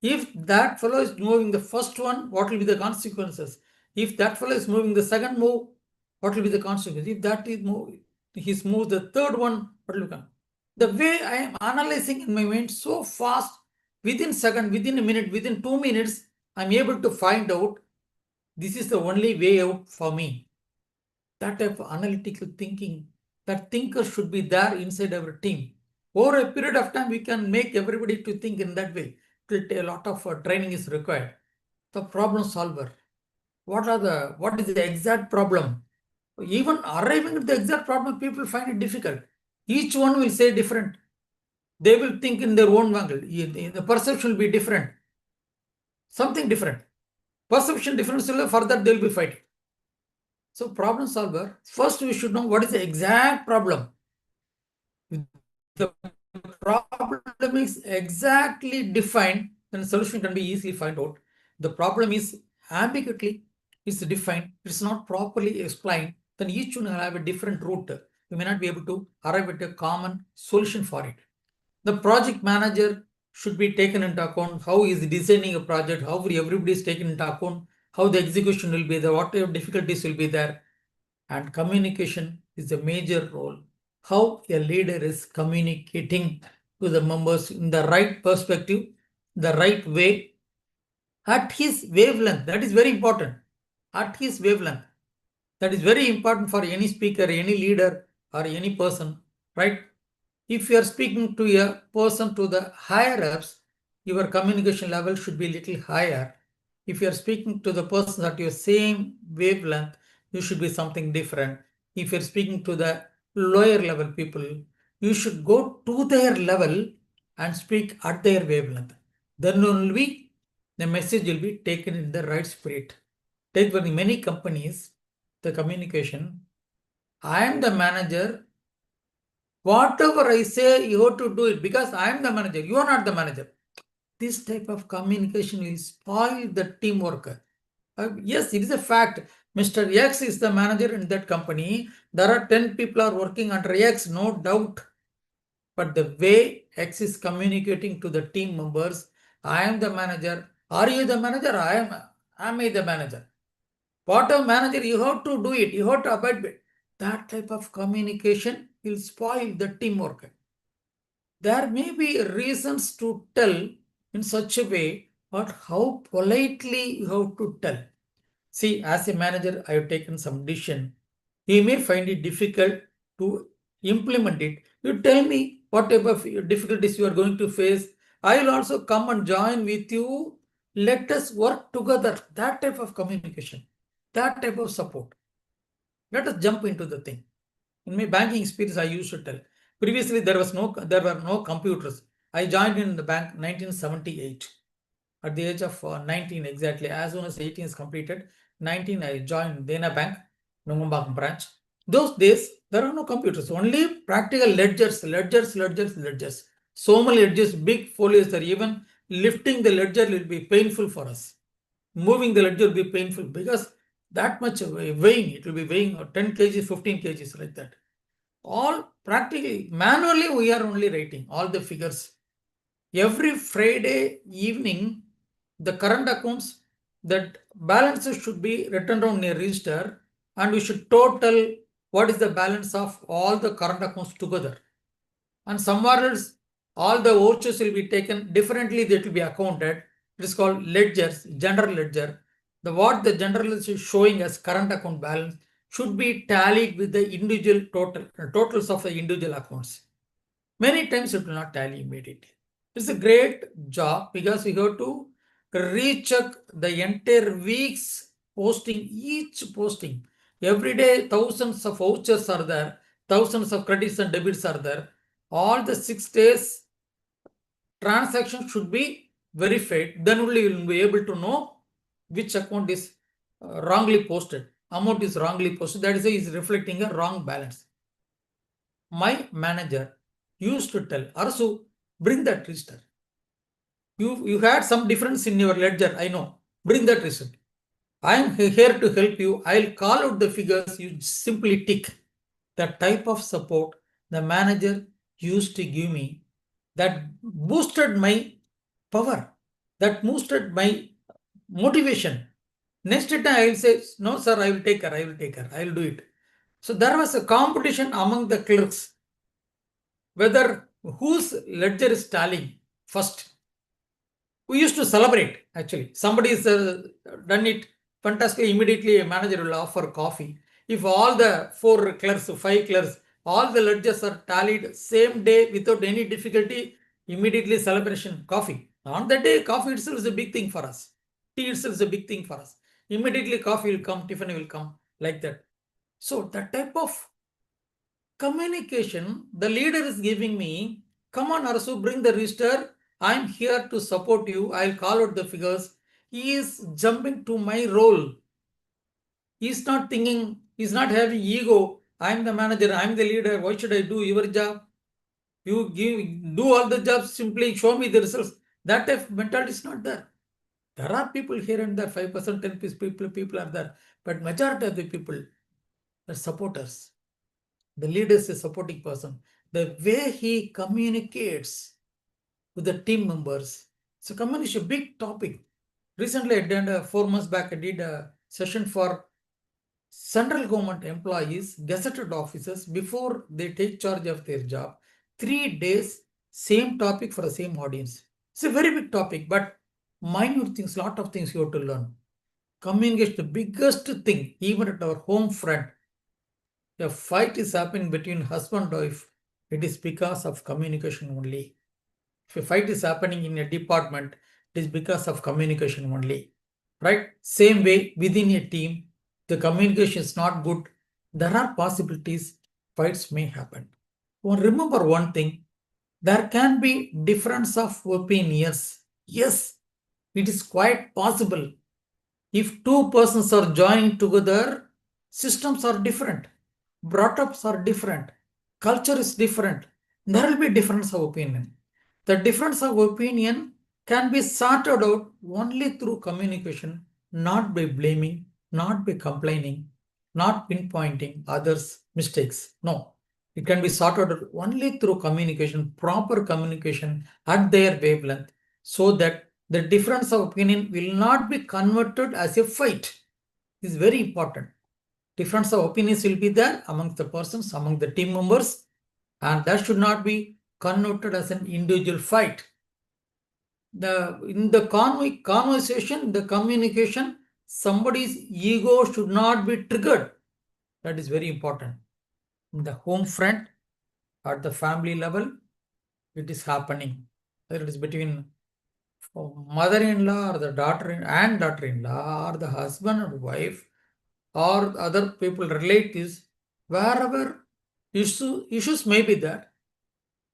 If that fellow is moving the first one, what will be the consequences? If that fellow is moving the second move, what will be the consequence? If that is he's moved the third one, what will come? The way I am analyzing in my mind so fast, within second, within a minute, within 2 minutes, I'm able to find out this is the only way out for me. That type of analytical thinking, that thinker should be there inside our team. Over a period of time, we can make everybody to think in that way. A lot of training is required. The problem solver. What is the exact problem? Even arriving at the exact problem, people find it difficult. Each one will say different. They will think in their own angle. The perception will be different. Something different. Perception difference, further they'll be fighting. So problem solver, first we should know what is the exact problem. The problem is exactly defined, then solution can be easily find out. The problem is ambiguously, it's defined, it's not properly explained, then each one will have a different route. You may not be able to arrive at a common solution for it. The project manager should be taken into account, how he is designing a project, how everybody is taken into account, how the execution will be there, what difficulties will be there. And communication is a major role. How a leader is communicating to the members in the right perspective, the right way, at his wavelength. That is very important. At his wavelength. That is very important for any speaker, any leader, or any person, right? If you are speaking to a person to the higher ups, your communication level should be a little higher. If you are speaking to the person at your same wavelength, you should be something different. If you're speaking to the lower level people, you should go to their level and speak at their wavelength. Then only the message will be taken in the right spirit. Take for many companies, the communication, I am the manager. Whatever I say, you have to do it because I am the manager. You are not the manager. This type of communication will spoil the teamwork. Yes, it is a fact. Mr. X is the manager in that company. There are 10 people are working under X, no doubt. But the way X is communicating to the team members, I am the manager. Are you the manager? Am I the manager? Whatever manager, you have to do it. You have to abide by it. That type of communication will spoil the teamwork. There may be reasons to tell in such a way, but how politely you have to tell. See, as a manager, I have taken some decision. You may find it difficult to implement it. You tell me what type of difficulties you are going to face. I will also come and join with you. Let us work together. That type of communication, that type of support. Let us jump into the thing. In my banking experience, I used to tell. Previously, there were no computers. I joined in the bank 1978. At the age of 19 exactly, as soon as 18 is completed, 19 I joined Dena Bank, Nungambakam branch. Those days, there are no computers, only practical ledgers. So many ledgers, big folios are even lifting the ledger will be painful for us. Moving the ledger will be painful because that much weighing, it will be weighing 10 kgs, 15 kgs like that. All practically, manually we are only writing all the figures. Every Friday evening, the current accounts, that balances should be written down in a register and we should total what is the balance of all the current accounts together. And somewhere else, all the vouchers will be taken differently, that will be accounted. It is called ledgers, general ledger. What the general is showing as current account balance should be tallied with the individual totals of the individual accounts. Many times it will not tally immediately. It's a great job because we have to recheck the entire week's posting, each posting. Every day, thousands of vouchers are there, thousands of credits and debits are there. All the 6 days transaction should be verified. Then only you will be able to know which account is wrongly posted. Amount is wrongly posted. That is reflecting a wrong balance. My manager used to tell, Arasu, bring that register. You had some difference in your ledger, I know. Bring that receipt. I am here to help you. I'll call out the figures. You simply tick. The type of support the manager used to give me that boosted my power, that boosted my motivation. Next time I will say, no, sir, I will take care. I will take care. I will do it. So there was a competition among the clerks whether whose ledger is tallying first. We used to celebrate, actually. Somebody has done it fantastically. Immediately, a manager will offer coffee. If all the 4 clerks, 5 clerks, all the ledgers are tallied same day without any difficulty, immediately celebration, coffee. On that day, coffee itself is a big thing for us. Tea itself is a big thing for us. Immediately, coffee will come, Tiffany will come, like that. So, that type of communication, the leader is giving me, come on, Arasu, bring the register. I'm here to support you. I'll call out the figures. He is jumping to my role. He's not thinking, he's not having ego. I'm the manager, I'm the leader. Why should I do your job? You do all the jobs, simply show me the results. That type of mentality is not there. There are people here and there, 5%, 10% people are there. But majority of the people are supporters. The leader is a supporting person. The way he communicates with the team members. So communication is a big topic. Recently, I did 4 months back, I did a session for central government employees, gazetted officers, before they take charge of their job. 3 days, same topic for the same audience. It's a very big topic, but minute things, lot of things you have to learn. Communication, the biggest thing, even at our home front. A fight is happening between husband and wife, it is because of communication only. If a fight is happening in a department, it is because of communication only. Right? Same way, within a team, the communication is not good. There are possibilities fights may happen. Well, remember one thing, there can be difference of opinions. Yes, it is quite possible. If 2 persons are joining together, systems are different, brought ups are different, culture is different. There will be difference of opinion. The difference of opinion can be sorted out only through communication, not by blaming, not by complaining, not pinpointing others' mistakes. No, it can be sorted out only through communication, proper communication at their wavelength, so that the difference of opinion will not be converted as a fight. This is very important. Difference of opinions will be there amongst the persons, among the team members, and that should not be converted as an individual fight. In the conversation, the communication, somebody's ego should not be triggered. That is very important. In the home front, at the family level, it is happening. Whether it is between mother-in-law or the daughter-in-law or the husband and wife or other people, relatives, wherever issues may be there.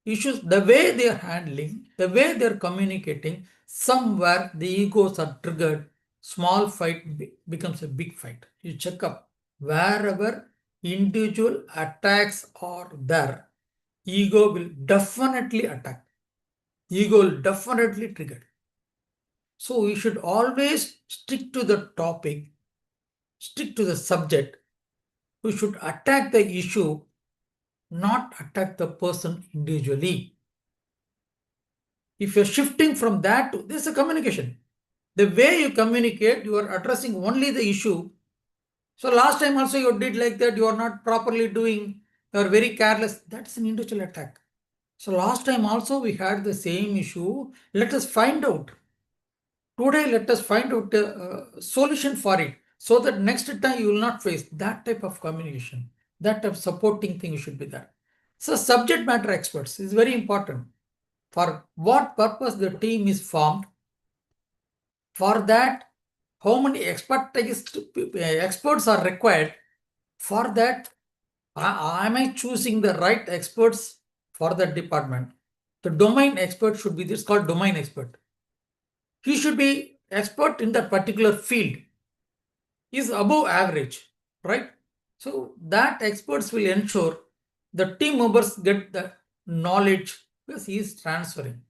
Issues, the way they are handling, the way they are communicating, somewhere the egos are triggered, small fight becomes a big fight. You check up wherever individual attacks are there, ego will definitely attack. Ego will definitely trigger. So we should always stick to the topic, stick to the subject. We should attack the issue, not attack the person individually. If you're shifting from that to this is a communication. The way you communicate, you are addressing only the issue. So last time also you did like that, you are not properly doing, you are very careless. That's an individual attack. So last time also we had the same issue. Let us find out. Today, let us find out a solution for it, so that next time you will not face that type of communication. That type of supporting thing should be there. So subject matter experts is very important. For what purpose the team is formed, For that, how many experts are required? For that, am I choosing the right experts for that department? The domain expert should be this called domain expert. He should be expert in that particular field. He is above average, right? So that experts will ensure the team members get the knowledge because he is transferring.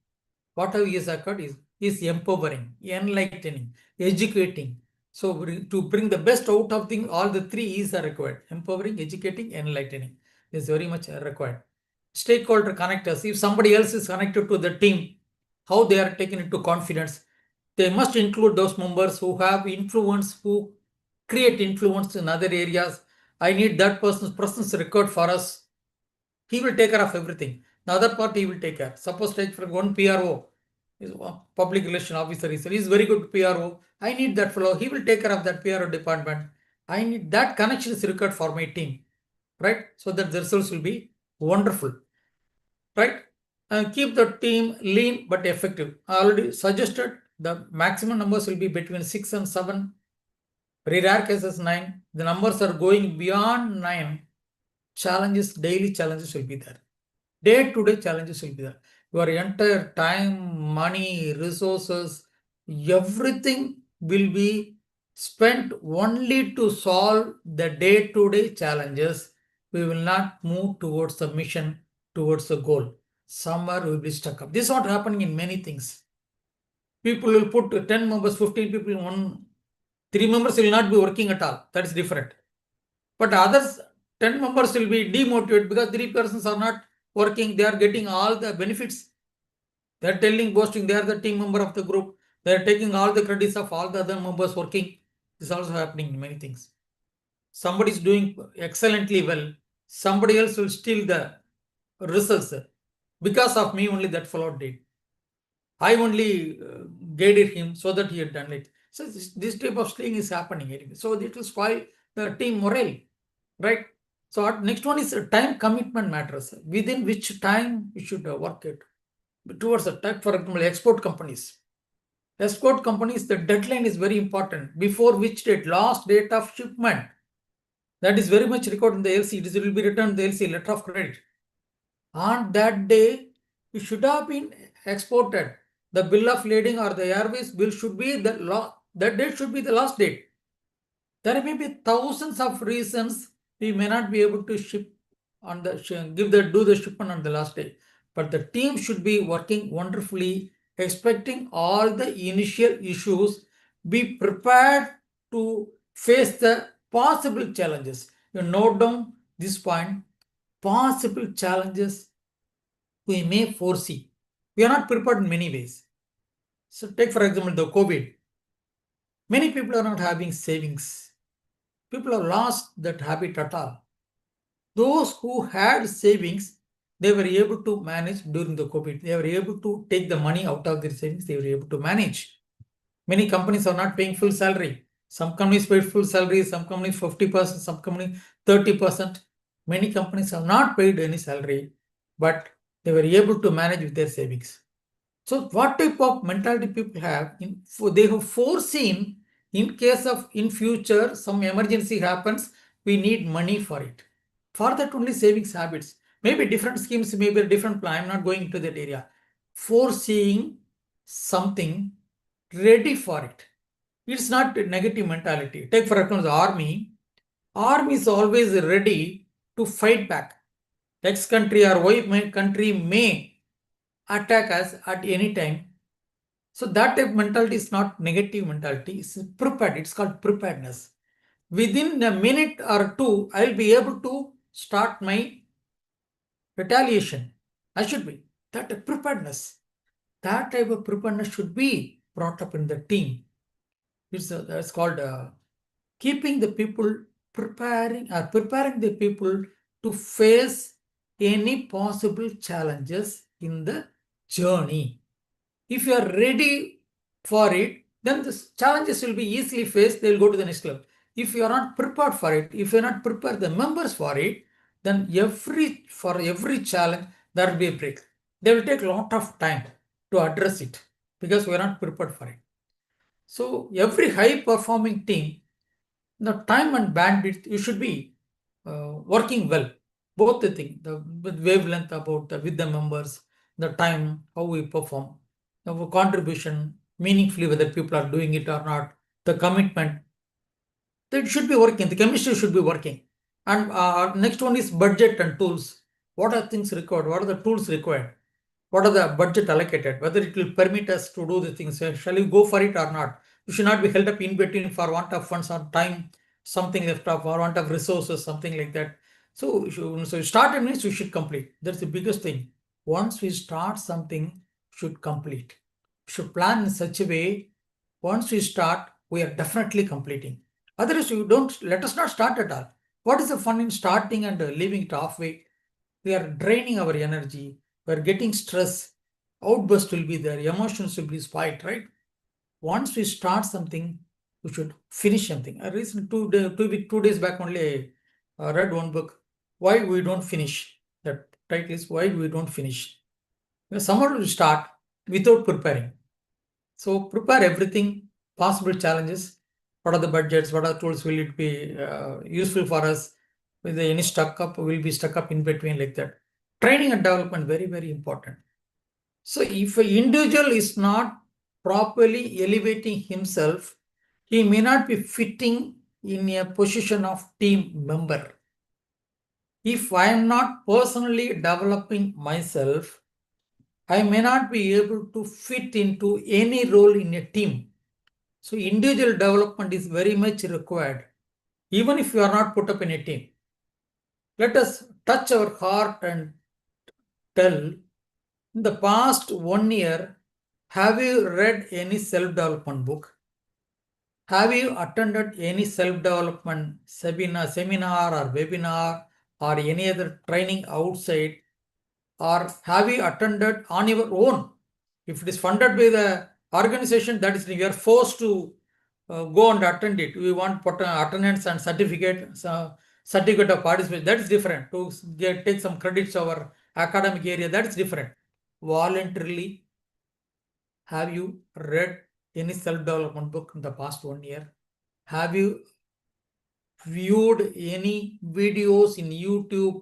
Whatever he has occurred is empowering, enlightening, educating. So to bring the best out of things, all the three E's are required: empowering, educating, enlightening. Is very much required. Stakeholder connectors. If somebody else is connected to the team, how they are taken into confidence, they must include those members who have influence, who create influence in other areas. I need that person's presence record for us. He will take care of everything. The other part he will take care. Suppose take for one PRO, is a public relation officer. He is very good PRO. I need that fellow. He will take care of that PRO department. I need that connection is required for my team, right? So that the results will be wonderful, right? And keep the team lean but effective. I already suggested the maximum numbers will be between 6 and 7. Very rare cases 9. The numbers are going beyond 9. Challenges, daily challenges will be there. Day-to-day challenges will be there. Your entire time, money, resources, everything will be spent only to solve the day-to-day challenges. We will not move towards the mission, towards the goal. Somewhere we will be stuck up. This is what happening in many things. People will put 10 members, 15 people in one. 3 members will not be working at all. That is different. But others, 10 members will be demotivated because 3 persons are not working. They are getting all the benefits. They are telling, boasting, they are the team member of the group. They are taking all the credits of all the other members working. This is also happening in many things. Somebody is doing excellently well. Somebody else will steal the results. Because of me, only that fellow did. I only guided him so that he had done it. So this type of stealing is happening anyway. So it will spoil the team morale, right? So next one is time commitment matters. Within which time you should work it towards the type, for example, export companies. Export companies, the deadline is very important. Before which date? Last date of shipment. That is very much recorded in the LC. It will be written in the LC, letter of credit. On that day, it should have been exported. The bill of lading or the airways bill should be that date should be the last date. There may be thousands of reasons we may not be able to ship on the do the shipment on the last day. But the team should be working wonderfully, expecting all the initial issues, be prepared to face the possible challenges. You note down this point, possible challenges we may foresee. We are not prepared in many ways. So take for example the COVID. Many people are not having savings. People have lost that habit at all. Those who had savings, they were able to manage during the COVID. They were able to take the money out of their savings. They were able to manage. Many companies are not paying full salary. Some companies paid full salary, some companies 50%, some companies 30%. Many companies have not paid any salary, but they were able to manage with their savings. So what type of mentality people have? They have foreseen in case of in future some emergency happens, we need money for it. For that only savings habits. Maybe different schemes, maybe a different plan. I'm not going into that area. Foreseeing something, ready for it. It's not a negative mentality. Take for example the army. Army is always ready to fight back. X country or Y country may attack us at any time. So that type of mentality is not negative mentality. It's prepared. It's called preparedness. Within a minute or two, I'll be able to start my retaliation. I should be. That preparedness. That type of preparedness should be brought up in the team. That's called keeping the people preparing the people to face any possible challenges in the journey. If you are ready for it, then the challenges will be easily faced. They will go to the next level. If you are not prepared for it, if you are not prepared the members for it, then for every challenge there will be a break. They will take a lot of time to address it because we are not prepared for it. So every high performing team, the time and bandwidth, you should be working well. Both the thing, the wavelength about with the members, the time, how we perform, our contribution, meaningfully whether people are doing it or not, the commitment, that should be working. The chemistry should be working. And next one is budget and tools. What are things required? What are the tools required? What are the budget allocated? Whether it will permit us to do the things. Shall we go for it or not? You should not be held up in between for want of funds or time, something left off, or want of resources, something like that. So, so start means we should complete. That's the biggest thing. Once we start something, should complete. Should plan in such a way. Once we start, we are definitely completing. Otherwise, you don't let us not start at all. What is the fun in starting and leaving it halfway? We are draining our energy. We are getting stress. Outburst will be there. Emotions will be spiked, right? Once we start something, we should finish something. I recently 2 days back only I read one book. Why we don't finish? The title is Why We Don't Finish. Someone will start without preparing. So prepare everything, possible challenges. What are the budgets? What are the tools? Will it be useful for us? With any stuck up, will be stuck up in between like that. Training and development, very, very important. So if an individual is not properly elevating himself, he may not be fitting in a position of team member. If I am not personally developing myself, I may not be able to fit into any role in a team. So individual development is very much required, even if you are not put up in a team. Let us touch our heart and tell, in the past 1 year, have you read any self-development book? Have you attended any self-development seminar or webinar or any other training outside? Or have you attended on your own? If it is funded by the organization, that is you are forced to go and attend it. We want attendance and certificate of participation. That is different. To take some credits over academic area, that is different. Voluntarily, have you read any self-development book in the past 1 year? Have you viewed any videos in YouTube,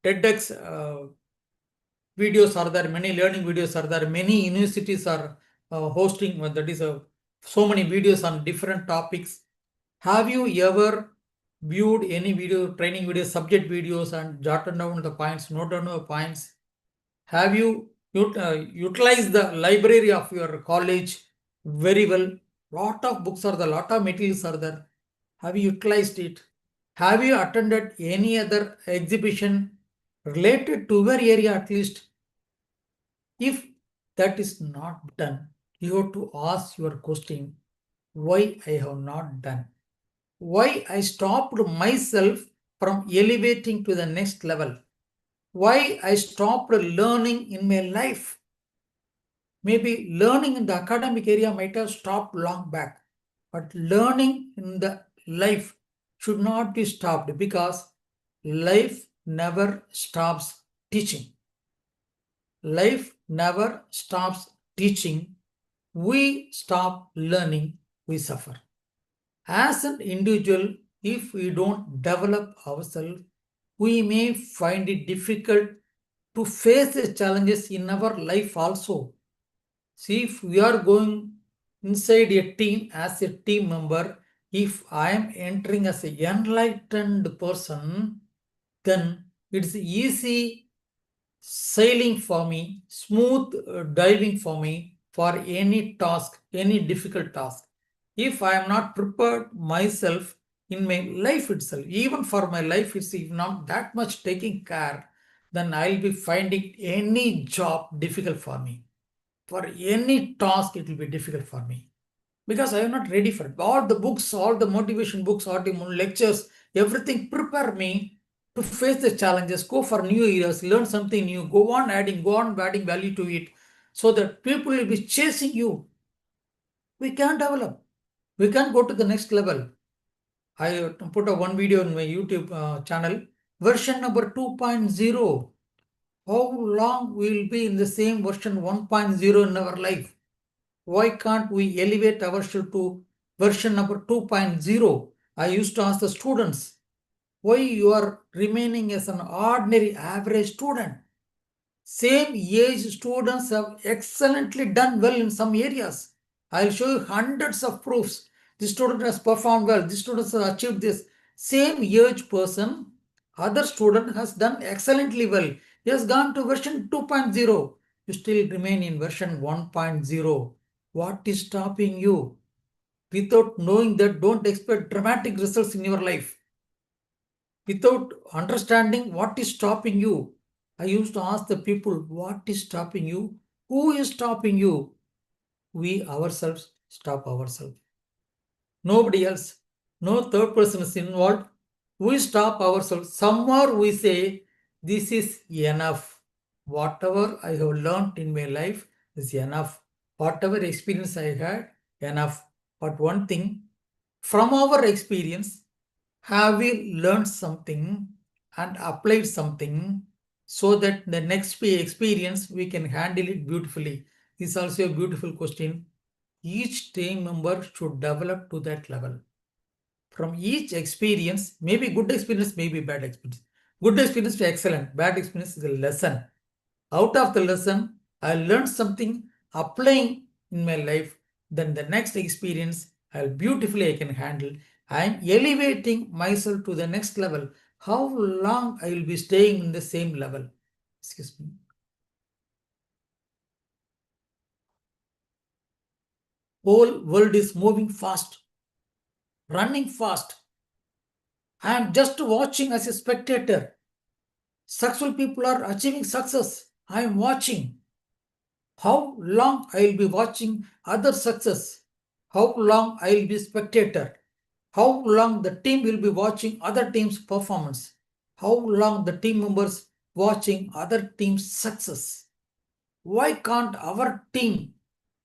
TEDx videos are there, many learning videos are there, many universities are hosting, that is so many videos on different topics. Have you ever viewed any video, training videos, subject videos and jotted down the points, note down the points? Have you utilized the library of your college very well? Lot of books are there, lot of materials are there. Have you utilized it? Have you attended any other exhibition related to your area at least? If that is not done, you have to ask your question, why I have not done? Why I stopped myself from elevating to the next level? Why I stopped learning in my life? Maybe learning in the academic area might have stopped long back, but learning in the life should not be stopped because life never stops teaching. Life never stops teaching. We stop learning, we suffer. As an individual, if we don't develop ourselves, we may find it difficult to face the challenges in our life also. See, if we are going inside a team as a team member, if I am entering as an enlightened person, then it's easy sailing for me, smooth diving for me for any task, any difficult task. If I am not prepared myself in my life itself, even for my life itself, if not that much taking care, then I'll be finding any job difficult for me. For any task, it will be difficult for me because I am not ready for it. All the books, all the motivation books, all the lectures, everything prepare me to face the challenges, go for new areas, learn something new, go on adding value to it so that people will be chasing you. We can't develop. We can't go to the next level. I put a one video in my YouTube channel, version number 2.0. How long we will be in the same version 1.0 in our life? Why can't we elevate ourselves to version number 2.0? I used to ask the students, why you are remaining as an ordinary average student? Same age students have excellently done well in some areas. I'll show you hundreds of proofs. This student has performed well. This student has achieved this. Same age person, other student has done excellently well. He has gone to version 2.0. You still remain in version 1.0. What is stopping you? Without knowing that, don't expect dramatic results in your life. Without understanding what is stopping you, I used to ask the people, what is stopping you? Who is stopping you? We ourselves stop ourselves. Nobody else. No third person is involved. We stop ourselves. Somewhere we say, this is enough. Whatever I have learned in my life is enough. Whatever experience I had, enough. But one thing, from our experience, have we learned something and applied something so that the next experience we can handle it beautifully? This is also a beautiful question. Each team member should develop to that level. From each experience, maybe good experience, maybe bad experience. Good experience is excellent, bad experience is a lesson. Out of the lesson, I learned something, applying in my life, then the next experience I can handle. I am elevating myself to the next level. How long I will be staying in the same level? Excuse me. Whole world is moving fast, running fast. I am just watching as a spectator. Successful people are achieving success. I am watching. How long I will be watching other success? How long I will be spectator? How long the team will be watching other teams' performance? How long the team members watching other teams' success? Why can't our team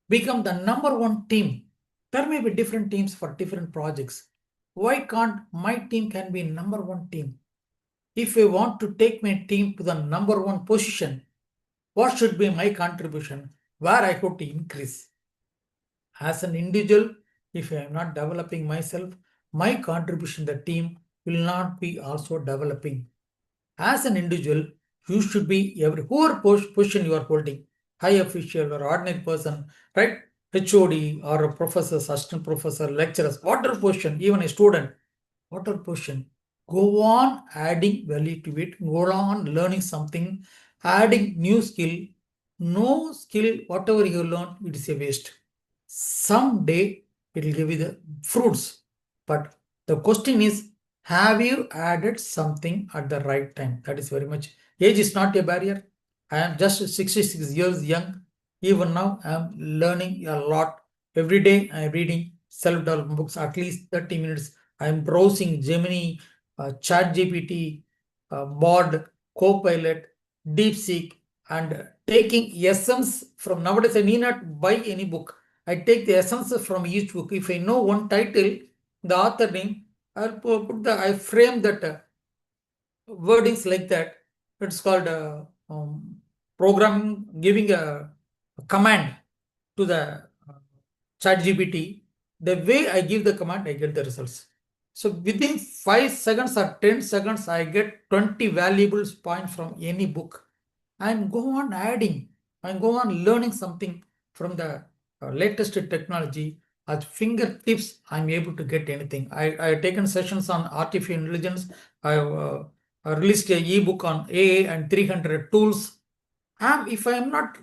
become the number one team? There may be different teams for different projects. Why can't my team can be number one team? If I want to take my team to the number one position, what should be my contribution? Where I could increase? As an individual, if I am not developing myself, my contribution to the team will not be also developing. As an individual, you should be whoever position you are holding, high official or ordinary person, right? HOD or a professor, assistant professor, lecturers, whatever position, even a student, whatever position, go on adding value to it, go on learning something, adding new skill. No skill, whatever you learn, it is a waste. Someday it will give you the fruits. But the question is, have you added something at the right time? That is very much. Age is not a barrier. I am just 66 years young. Even now, I am learning a lot. Every day, I am reading self-development books, at least 30 minutes. I am browsing Gemini, ChatGPT, Bard, Copilot, DeepSeek, and taking essence from nowadays. I need not buy any book. I take the essence from each book. If I know one title, the author name, I frame that wordings like that. It's called programming, giving a command to the ChatGPT. The way I give the command, I get the results. So within 5 seconds or 10 seconds, I get 20 valuable points from any book. And go on adding and go on learning something from the latest technology. At fingertips, I'm able to get anything. I have taken sessions on artificial intelligence. I released an ebook on AI and 300 tools. If I am not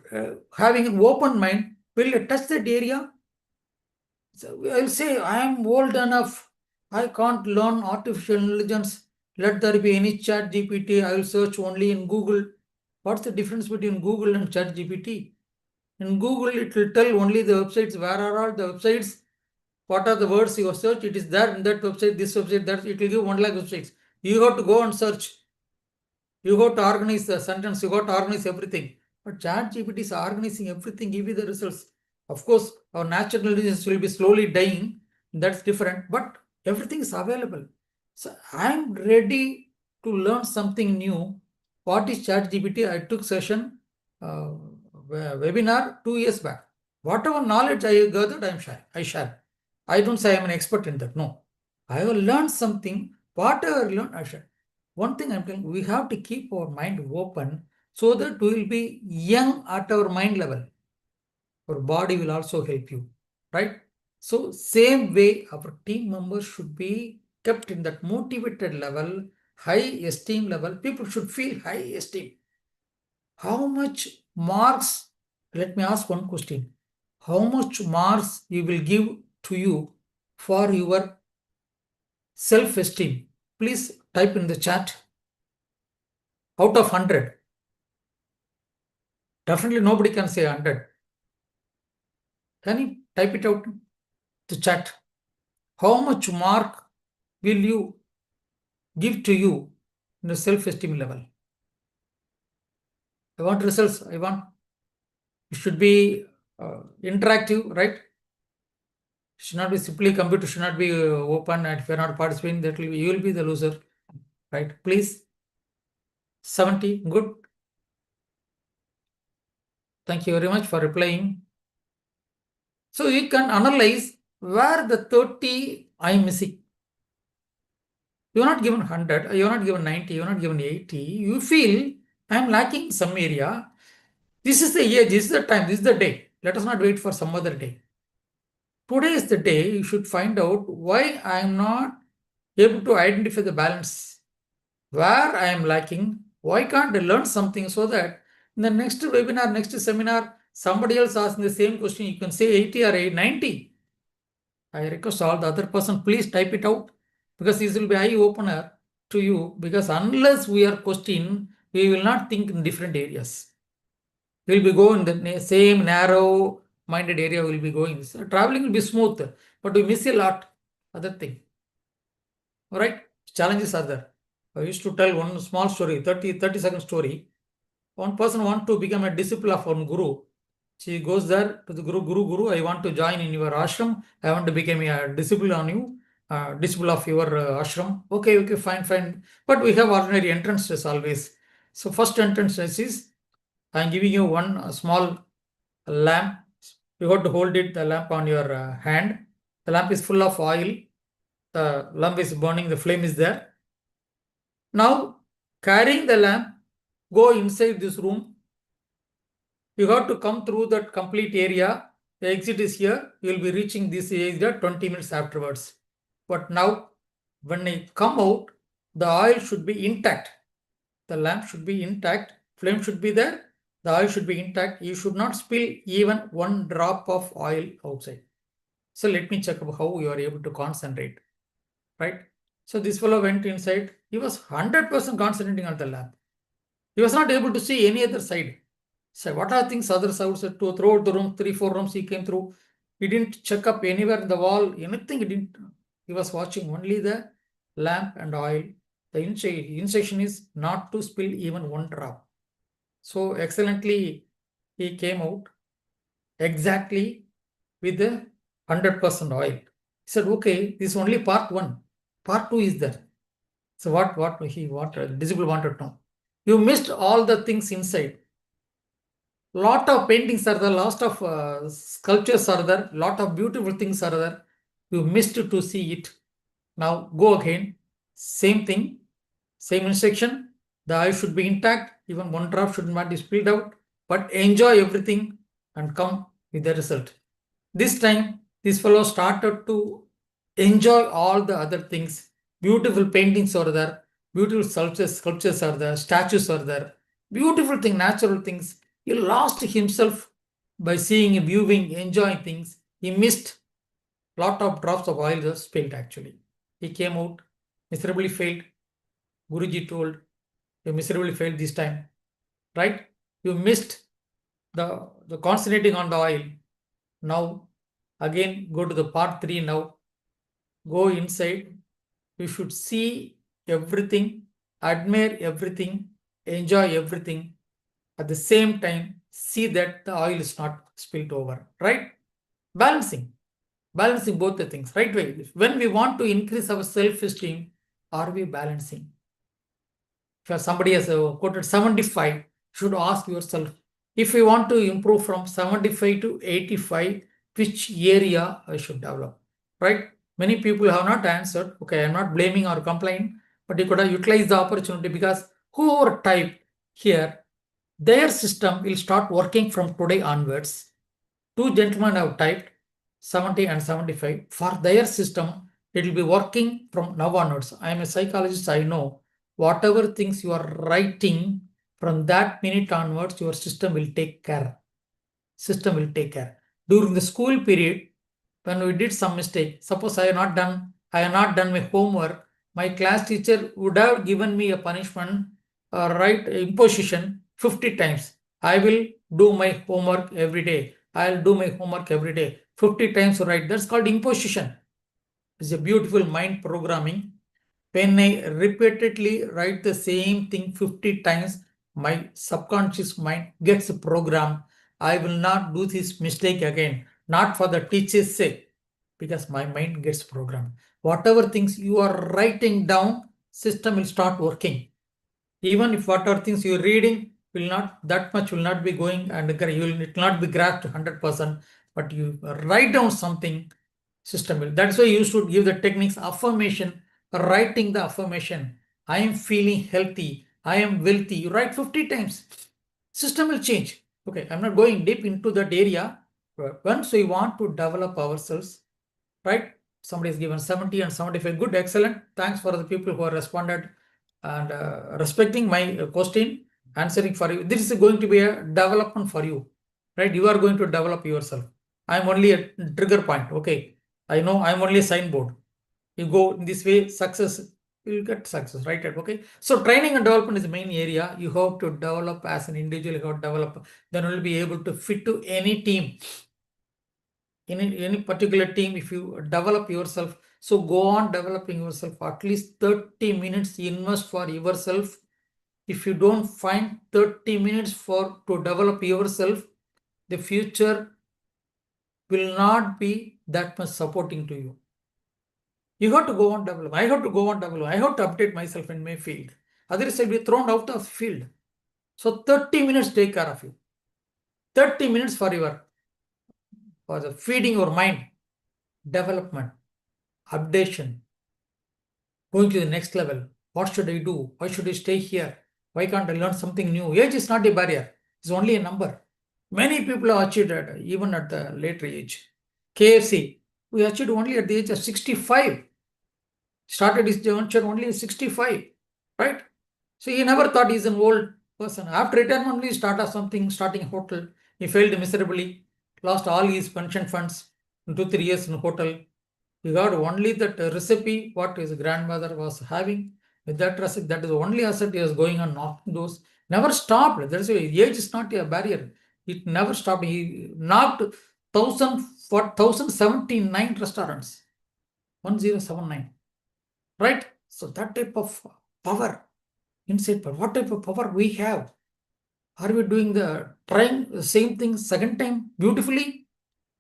having an open mind, will I touch that area? So I'll say I am old enough. I can't learn artificial intelligence. Let there be any chat GPT. I will search only in Google. What's the difference between Google and chat GPT? In Google, it will tell only the websites. Where are all the websites? What are the words you have searched? It is there in that website, this website, that. It will give 1 lakh websites. You have to go and search. You got to organize the sentence. You got to organize everything. But chat GPT is organizing everything, give you the results. Of course, our natural intelligence will be slowly dying. That's different. But everything is available. So I'm ready to learn something new. What is chat GPT? I took session webinar 2 years back. Whatever knowledge I gathered, I share. I don't say I'm an expert in that. No. I have learned something. Whatever I learned, I share. One thing I'm telling, we have to keep our mind open so that we will be young at our mind level. Our body will also help you, right? So same way, our team members should be kept in that motivated level, high esteem level. People should feel high esteem. How much marks? Let me ask one question. How much marks you will give to you for your self-esteem? Please type in the chat. Out of 100. Definitely nobody can say 100. Can you type it out? The chat. How much mark will you give to you in the self-esteem level? I want results. I want it should be interactive, right? Should not be simply computer, should not be open, and if you're not participating, that will be, you will be the loser, right? Please. 70, good. Thank you very much for replying. So you can analyze where the 30 I'm missing. You're not given 100, you're not given 90, you're not given 80. You feel I'm lacking in some area. This is the year, this is the time, this is the day. Let us not wait for some other day. Today is the day you should find out why I am not able to identify the balance. Where I am lacking, why can't I learn something so that in the next webinar, next seminar, somebody else asking the same question, you can say 80 or 90. I request all the other person, please type it out because this will be eye opener to you, because unless we are questioning, we will not think in different areas. We will be going the same narrow minded area will be going. So traveling will be smooth, but we miss a lot other thing. All right, challenges are there. I used to tell one small story, 30-second story. One person want to become a disciple of one guru. She goes there to the guru, I want to join in your ashram. I want to become a disciple on you, disciple of your ashram. Okay, fine. But we have ordinary entrances always. So first entrance is, I'm giving you one small lamp. You have to hold it, the lamp on your hand. The lamp is full of oil. The lamp is burning, the flame is there. Now, carrying the lamp, go inside this room. You have to come through that complete area. The exit is here. You will be reaching this area 20 minutes afterwards. But now, when I come out, the oil should be intact. The lamp should be intact. Flame should be there. The oil should be intact. You should not spill even one drop of oil outside. So let me check how you are able to concentrate. Right? So this fellow went inside. He was 100% concentrating on the lamp. He was not able to see any other side. So what are things others outside to throughout the room, 3-4 rooms he came through. He didn't check up anywhere in the wall, anything he didn't. He was watching only the lamp and oil. The instruction is not to spill even one drop. So excellently he came out exactly with the 100% oil. He said, okay, this is only part 1. Part 2 is there. So what disciple wanted to know. You missed all the things inside. Lot of paintings are there, lot of sculptures are there, lot of beautiful things are there. You missed to see it. Now go again. Same thing, same instruction. The eye should be intact. Even one drop should not be spilled out. But enjoy everything and come with the result. This time, this fellow started to enjoy all the other things. Beautiful paintings are there. Beautiful sculptures are there. Statues are there. Beautiful thing, natural things. He lost himself by seeing, viewing, enjoying things. He missed lot of drops of oil just spilled actually. He came out, miserably failed. Guruji told, you miserably failed this time, right? You missed the concentrating on the oil. Now, again, go to the part 3 now. Go inside. You should see everything, admire everything, enjoy everything. At the same time, see that the oil is not spilled over, right? Balancing both the things, right way. When we want to increase our self-esteem, are we balancing? If somebody has quoted 75, you should ask yourself, If we want to improve from 75 to 85, which area I should develop, right? Many people have not answered. Okay, I'm not blaming or complaining, but you could have utilized the opportunity because whoever type here, their system will start working from today onwards. Two gentlemen have typed 70 and 75. For their system, it will be working from now onwards. I am a psychologist, I know. Whatever things you are writing, from that minute onwards, your system will take care. System will take care. During the school period, when we did some mistake, suppose I have not done my homework, my class teacher would have given me a punishment, right, imposition 50 times. I will do my homework every day. I'll do my homework every day. 50 times right. That's called imposition. It's a beautiful mind programming. When I repeatedly write the same thing 50 times, my subconscious mind gets programmed. I will not do this mistake again, not for the teacher's sake, because my mind gets programmed. Whatever things you are writing down, system will start working. Even if whatever things you're reading will not, that much will not be going and it will not be grasped 100%, but you write down something, system will. That's why you should give the techniques affirmation, writing the affirmation. I am feeling healthy. I am wealthy. You write 50 times. System will change. Okay, I'm not going deep into that area. But once we want to develop ourselves, right? Somebody is given 70 and 75. Good, excellent. Thanks for the people who are responded and respecting my question, answering for you. This is going to be a development for you, right? You are going to develop yourself. I'm only a trigger point. Okay, I know I'm only a signboard. You go in this way, success, you'll get success, right? Okay, so training and development is the main area. You have to develop as an individual. You have to develop, then you'll be able to fit to any team. In any particular team, if you develop yourself, so go on developing yourself. At least 30 minutes invest for yourself. If you don't find 30 minutes to develop yourself, the future will not be that much supporting to you. You have to go on develop. I have to go on develop. I have to update myself in my field. Otherwise, I'll be thrown out of field. So 30 minutes take care of you. 30 minutes for the feeding your mind, development, updation, going to the next level. What should I do? Why should I stay here? Why can't I learn something new? Age is not a barrier. It's only a number. Many people have achieved it even at the later age. KFC, we achieved only at the age of 65. Started his venture only at 65, right? So he never thought he's an old person. After retirement, only starting a hotel. He failed miserably, lost all his pension funds in 2-3 years in a hotel. He got only that recipe what his grandmother was having. With that recipe, that is the only asset he was going on knocking those. Never stopped. That's why age is not a barrier. It never stopped. He knocked 1079 restaurants. 1079. Right? So that type of power, inside power, what type of power we have? Are we trying the same thing second time beautifully?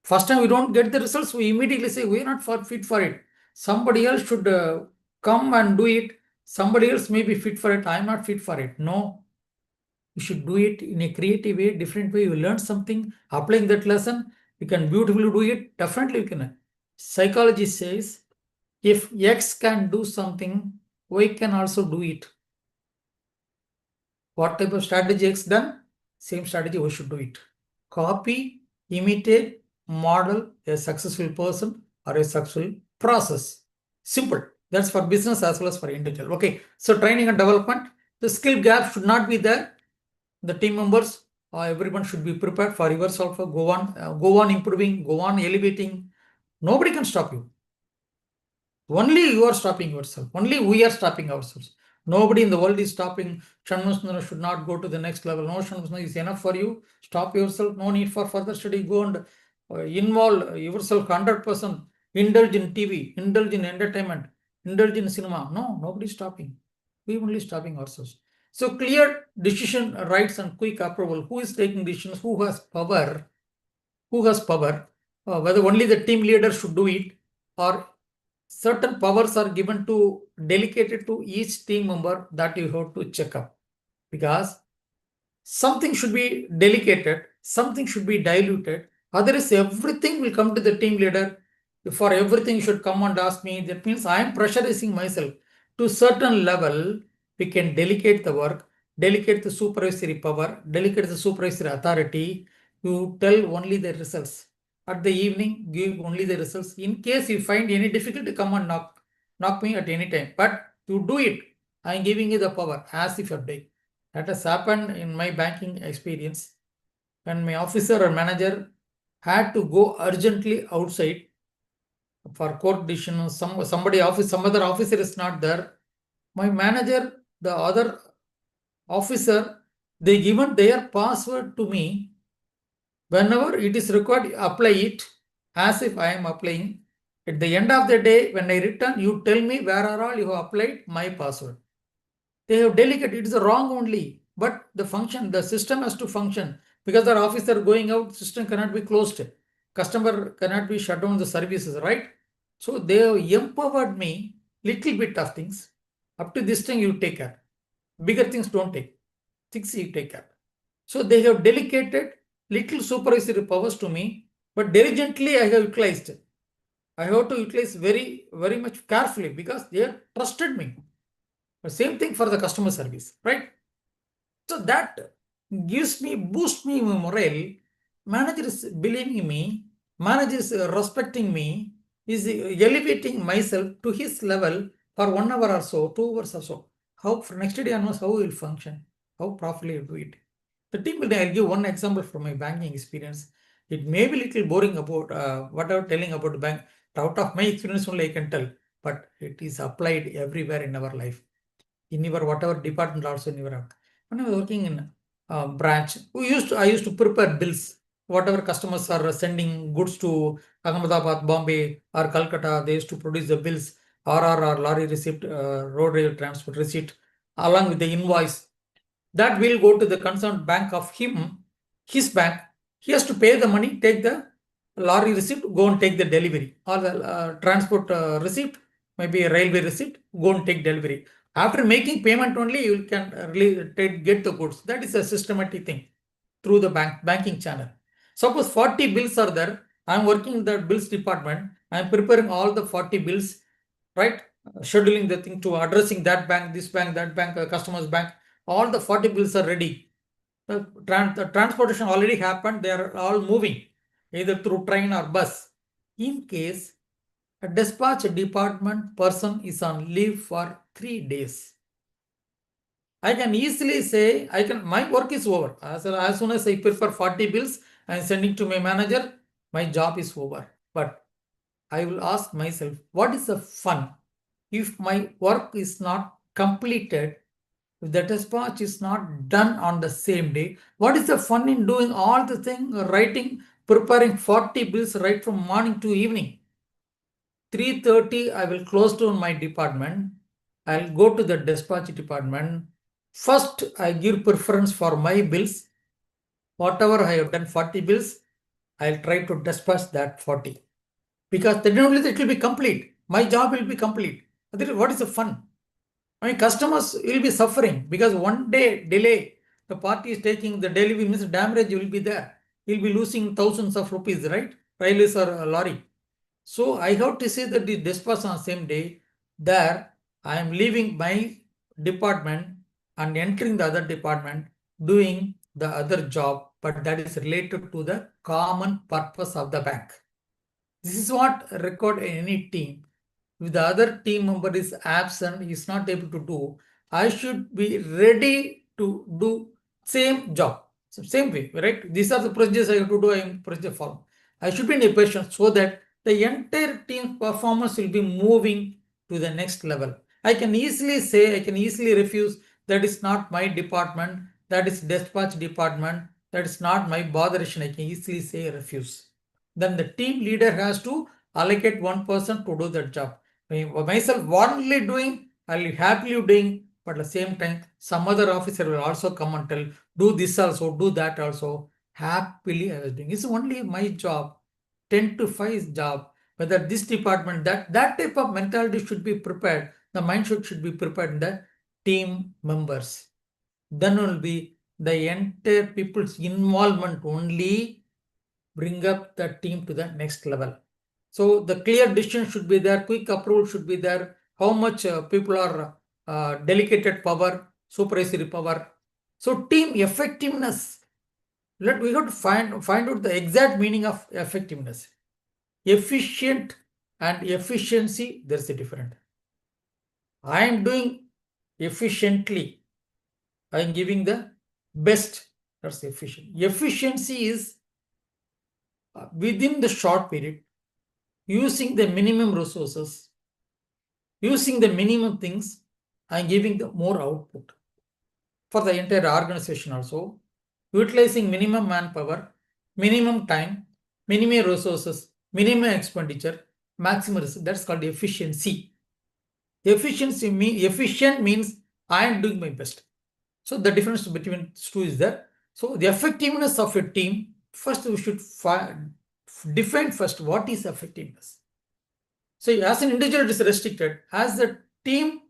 First time we don't get the results, we immediately say we're not fit for it. Somebody else should come and do it. Somebody else may be fit for it. I'm not fit for it. No. You should do it in a creative way, different way. You learn something, applying that lesson, you can beautifully do it. Definitely you can. Psychology says, if X can do something, Y can also do it. What type of strategy X done? Same strategy Y should do it. Copy, imitate, model a successful person or a successful process. Simple. That's for business as well as for individual. Okay. So training and development, the skill gap should not be there. The team members, everyone should be prepared for yourself. Go on improving, go on elevating. Nobody can stop you. Only you are stopping yourself. Only we are stopping ourselves. Nobody in the world is stopping. Shanmusna should not go to the next level. No, Shanmusna is enough for you. Stop yourself. No need for further study. Go and involve yourself 100%. Indulge in TV, indulge in entertainment, indulge in cinema. No, nobody is stopping. We only stopping ourselves. So clear decision rights and quick approval. Who is taking decisions? Who has power? Who has power? Whether only the team leader should do it, or certain powers are delegated to each team member, that you have to check up. Because something should be delegated, something should be diluted. Otherwise, everything will come to the team leader. For everything should come and ask me. That means I am pressurizing myself to a certain level. We can delegate the work, delegate the supervisory power, delegate the supervisory authority. You tell only the results. At the evening, give only the results. In case you find any difficulty, come and knock me at any time. But to do it, I am giving you the power as if you're doing. That has happened in my banking experience when my officer or manager had to go urgently outside for court decision. Some other officer is not there. My manager, the other officer, they given their password to me. Whenever it is required, apply it as if I am applying. At the end of the day, when I return, you tell me where are all you have applied my password. They have delegated. It is wrong only. But the system has to function. Because the officer going out, system cannot be closed. Customer cannot be shut down the services, right? So they have empowered me little bit of things. Up to this thing you take care. Bigger things don't take. Things you take care. So they have delegated little supervisory powers to me, but diligently I have utilized. I have to utilize very, very much carefully because they have trusted me. The same thing for the customer service, right? So that boosts me morale. Manager is believing me, manager is respecting me, is elevating myself to his level for 1 hour or so, 2 hours or so. How for next day onwards, how will function, how properly do it. The team will. I'll give one example from my banking experience. It may be little boring about what I'm telling about the bank. Out of my experience only I can tell, but it is applied everywhere in our life. In your whatever department also in your. When I was working in branch, I used to prepare bills. Whatever customers are sending goods to Ahmedabad, Bombay, or Calcutta, they used to produce the bills, RR or lorry receipt, road rail transport receipt, along with the invoice. That will go to the concerned bank of his bank. He has to pay the money, take the lorry receipt, go and take the delivery, or the transport receipt, maybe a railway receipt, go and take delivery. After making payment only, you can get the goods. That is a systematic thing through the banking channel. Suppose 40 bills are there. I am working in the bills department. I am preparing all the 40 bills, right? Scheduling the thing to addressing that bank, this bank, that bank, customer's bank. All the 40 bills are ready. The transportation already happened. They are all moving either through train or bus. In case a dispatch department person is on leave for 3 days, I can easily say, my work is over. As soon as I prepare 40 bills and sending to my manager, my job is over. But I will ask myself, what is the fun if my work is not completed, if the dispatch is not done on the same day? What is the fun in doing all the thing, writing, preparing 40 bills right from morning to evening? 3:30, I will close down my department. I'll go to the dispatch department. First, I give preference for my bills. Whatever I have done 40 bills, I'll try to dispatch that 40. Because then only it will be complete. My job will be complete. What is the fun? My customers will be suffering because one day delay, the party is taking the delivery means damage will be there. He'll be losing thousands of rupees, right? Railways or a lorry. So I have to say that the dispatch on the same day, there I am leaving my department and entering the other department, doing the other job, but that is related to the common purpose of the bank. This is what record in any team. If the other team member is absent, is not able to do, I should be ready to do same job. So same way, right? These are the procedures I have to do. I am procedure follow. I should be in a position so that the entire team performance will be moving to the next level. I can easily say, I can easily refuse. That is not my department. That is dispatch department. That is not my botheration. I can easily say refuse. Then the team leader has to allocate one person to do that job. Myself only doing, I'll be happily doing, but at the same time, some other officer will also come and tell, do this also, do that also. Happily I was doing. It's only my job, 10 to 5 job. Whether this department, that type of mentality should be prepared. The mindset should be prepared in the team members. Then will be the entire people's involvement only bring up the team to the next level. So the clear decision should be there, quick approval should be there, how much people are delegated power, supervisory power. So team effectiveness, we have to find out the exact meaning of effectiveness. Efficient and efficiency, there's a difference. I am doing efficiently. I am giving the best. That's efficient. Efficiency is within the short period, using the minimum resources, using the minimum things, and giving the more output for the entire organization also, utilizing minimum manpower, minimum time, minimum resources, minimum expenditure, maximum result. That's called efficiency. Efficient means I am doing my best. So the difference between two is there. So the effectiveness of a team, first we should define first what is effectiveness. So as an individual it is restricted. As a team,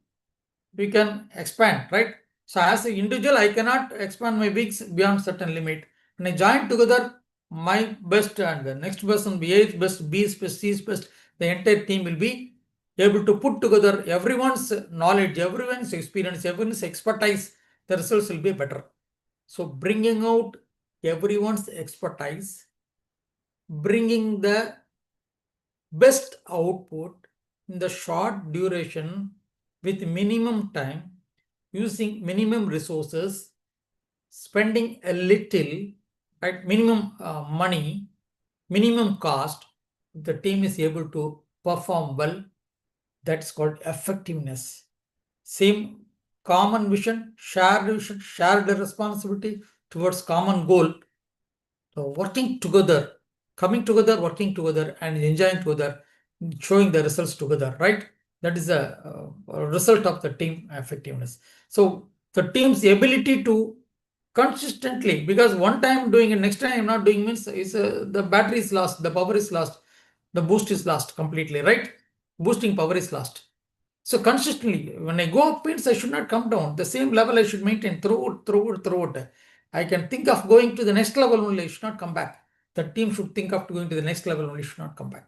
we can expand, right? So as an individual, I cannot expand my wings beyond certain limit. When I join together, my best and the next person, A is best, B is best, C is best, the entire team will be able to put together everyone's knowledge, everyone's experience, everyone's expertise, the results will be better. So bringing out everyone's expertise, bringing the best output in the short duration with minimum time, using minimum resources, spending a little, right, minimum money, minimum cost, the team is able to perform well. That's called effectiveness. Same common vision, shared responsibility towards common goal. So working together, coming together, working together, and enjoying together, showing the results together, right? That is a result of the team effectiveness. So the team's ability to consistently, because one time doing it, next time I'm not doing means is the battery is lost, the power is lost, the boost is lost completely, right? Boosting power is lost. So consistently, when I go up means I should not come down. The same level I should maintain throughout. I can think of going to the next level only, I should not come back. The team should think of going to the next level only, should not come back.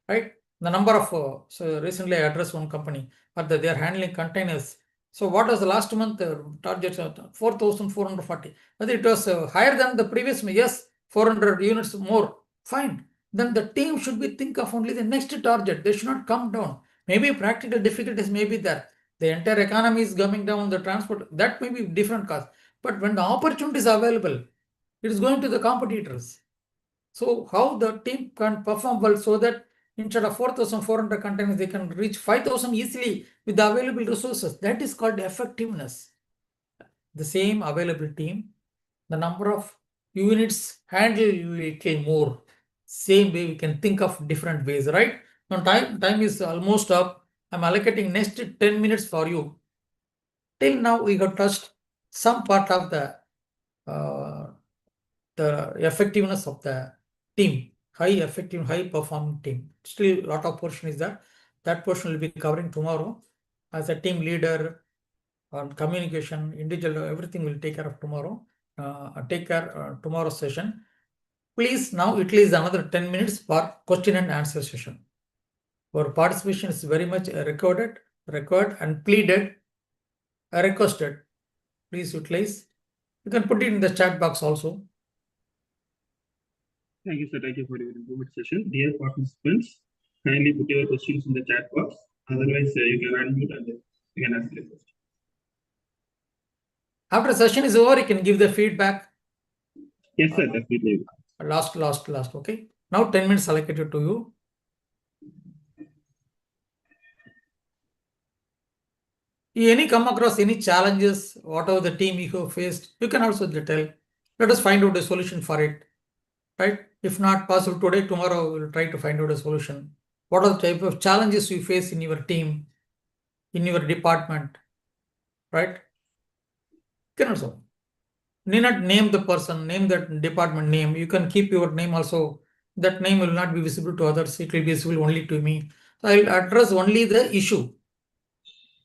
Right? The number of, so recently I addressed one company, but they are handling containers. So what was the last month target? 4,440. Whether it was higher than the previous, yes, 400 units more, fine. Then the team should be think of only the next target. They should not come down. Maybe practical difficulties may be there. The entire economy is coming down, the transport, that may be different cost. But when the opportunity is available, it is going to the competitors. So how the team can perform well so that instead of 4,400 containers, they can reach 5,000 easily with the available resources. That is called effectiveness. The same available team, the number of units handled little more. Same way we can think of different ways, right? Now time is almost up. I'm allocating next 10 minutes for you. Till now we have touched some part of the effectiveness of the team, high effective, high performing team. Still a lot of portion is there. That portion will be covering tomorrow. As a team leader on communication, individual, everything will take care of tomorrow. Tomorrow's session. Please now utilize another 10 minutes for question and answer session. Your participation is very much required and pleaded, requested. Please utilize. You can put it in the chat box also. Thank you, sir. Thank you for your informative session. Dear participants, kindly put your questions in the chat box. Otherwise, you can unmute and you can ask your question. After session is over, you can give the feedback. Yes, sir, definitely. Last. Okay. Now 10 minutes allocated to you. Any come across any challenges, whatever the team you have faced, you can also tell. Let us find out a solution for it. Right? If not possible today, tomorrow we'll try to find out a solution. What are the type of challenges you face in your team, in your department? Right? You can also need not name the person, name that department name. You can keep your name also. That name will not be visible to others. It will be visible only to me. So I'll address only the issue.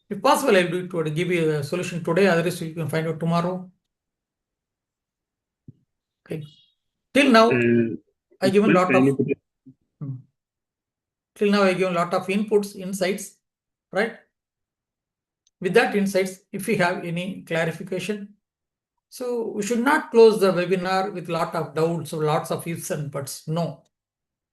If possible, I'll do it to give you a solution today. Otherwise, you can find out tomorrow. Okay. Till now, I given Friends, lot kindly of put your- till now I given lot of inputs, insights, right? With that insights, if you have any clarification, so we should not close the webinar with lot of doubts or lots of ifs and buts. No.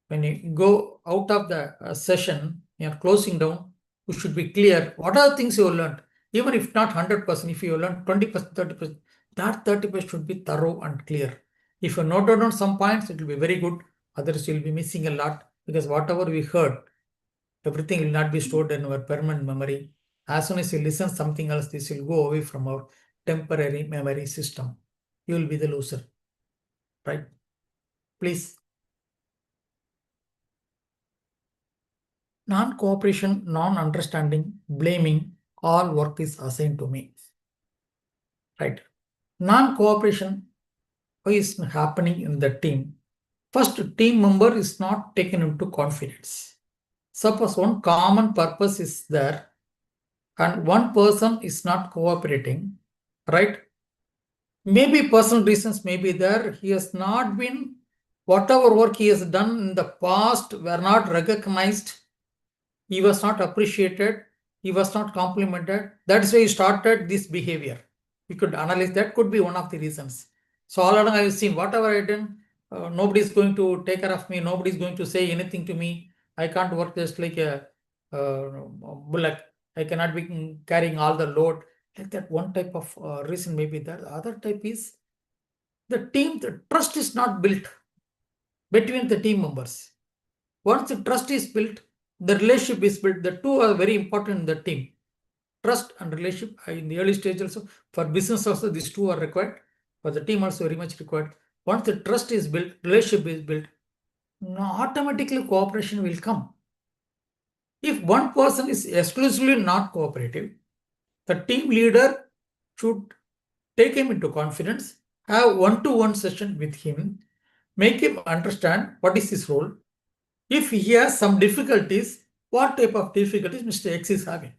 When you go out of the session, you're closing down, you should be clear. What are the things you learned? Even if not 100%, if you learn 20%, 30%, that 30% should be thorough and clear. If you note down some points, it will be very good. Others you'll be missing a lot because whatever we heard, everything will not be stored in our permanent memory. As soon as you listen something else, this will go away from our temporary memory system. You will be the loser, right? Please. Non-cooperation, non-understanding, blaming, all work is assigned to me. Right. Non-cooperation is happening in the team. First, team member is not taken into confidence. Suppose one common purpose is there and one person is not cooperating, right? Maybe personal reasons may be there. He has not been, whatever work he has done in the past were not recognized. He was not appreciated. He was not complimented. That's why he started this behavior. We could analyze that could be one of the reasons. So all along I have seen whatever I done, nobody is going to take care of me. Nobody is going to say anything to me. I can't work just like a bullock. I cannot be carrying all the load. Like that one type of reason may be there. The other type is the team, the trust is not built between the team members. Once the trust is built, the relationship is built. The two are very important in the team. Trust and relationship in the early stage also. For business also, these two are required. For the team also very much required. Once the trust is built, relationship is built, automatically cooperation will come. If one person is exclusively not cooperative, the team leader should take him into confidence, have one-to-one session with him, make him understand what is his role. If he has some difficulties, what type of difficulties Mr. X is having.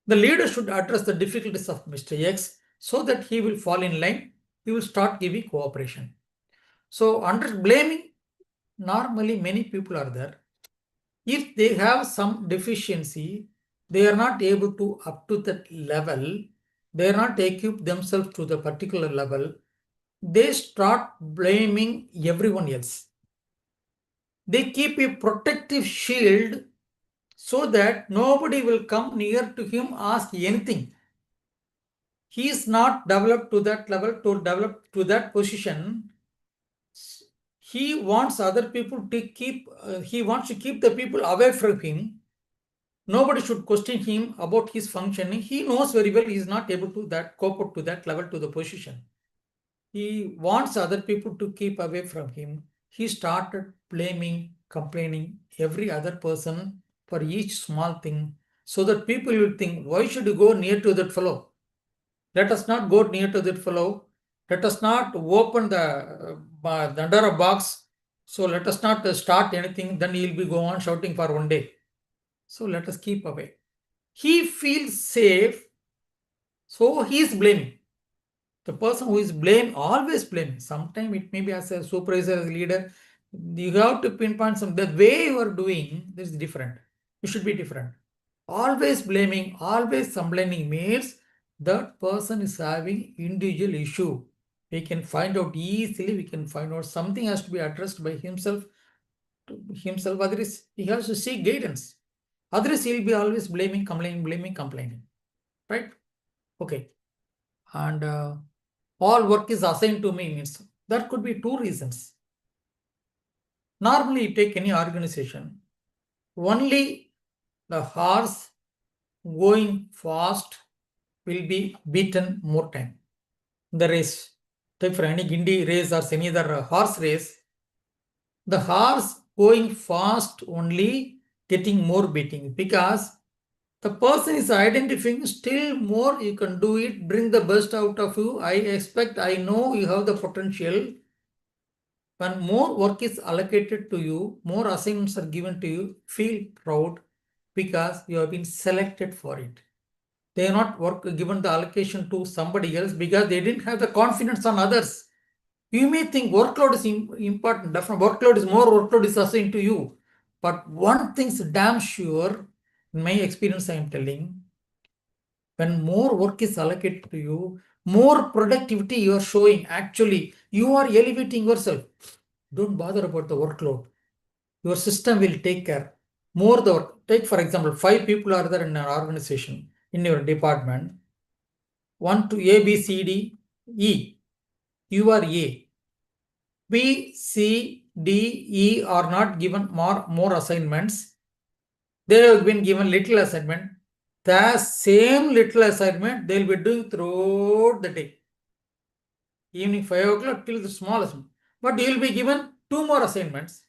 The leader should address the difficulties of Mr. X so that he will fall in line, he will start giving cooperation. So under blaming, normally many people are there. If they have some deficiency, they are not able to up to that level, they are not equipped themselves to the particular level, they start blaming everyone else. They keep a protective shield so that nobody will come near to him, ask anything. He is not developed to that level, to develop to that position. He wants other people to keep, he wants to keep the people away from him. Nobody should question him about his functioning. He knows very well he is not able to that cope up to that level, to the position. He wants other people to keep away from him. He started blaming, complaining every other person for each small thing, so that people will think, why should you go near to that fellow? Let us not go near to that fellow. Let us not open the under a box. So let us not start anything. Then he will be go on shouting for one day. So let us keep away. He feels safe, so he is blaming. The person who is blame always blame. Sometimes it may be as a supervisor, as a leader. You have to pinpoint some. The way you are doing this is different. It should be different. Always blaming, always complaining means that person is having individual issue. We can find out easily. We can find out something has to be addressed by himself. To himself, otherwise he has to seek guidance. Otherwise he'll be always blaming, complaining. Right? Okay. And all work is assigned to me means there could be two reasons. Normally, you take any organization, only the horse going fast will be beaten more time. The race, take for any Gindi race or any other horse race, the horse going fast only getting more beating because the person is identifying still more you can do it, bring the best out of you. I expect, I know you have the potential. When more work is allocated to you, more assignments are given to you, feel proud because you have been selected for it. They are not given the allocation to somebody else because they didn't have the confidence on others. You may think workload is important. Definitely, workload is more workload is assigned to you. But one thing's damn sure, in my experience, I am telling, when more work is allocated to you, more productivity you are showing. Actually, you are elevating yourself. Don't bother about the workload. Your system will take care. More the work. Take, for example, 5 people are there in an organization, in your department. 1 to A, B, C, D, E. You are A. B, C, D, E are not given more assignments. They have been given little assignment. The same little assignment they will be doing throughout the day. Evening 5 o'clock till the small assignment. But you will be given 2 more assignments.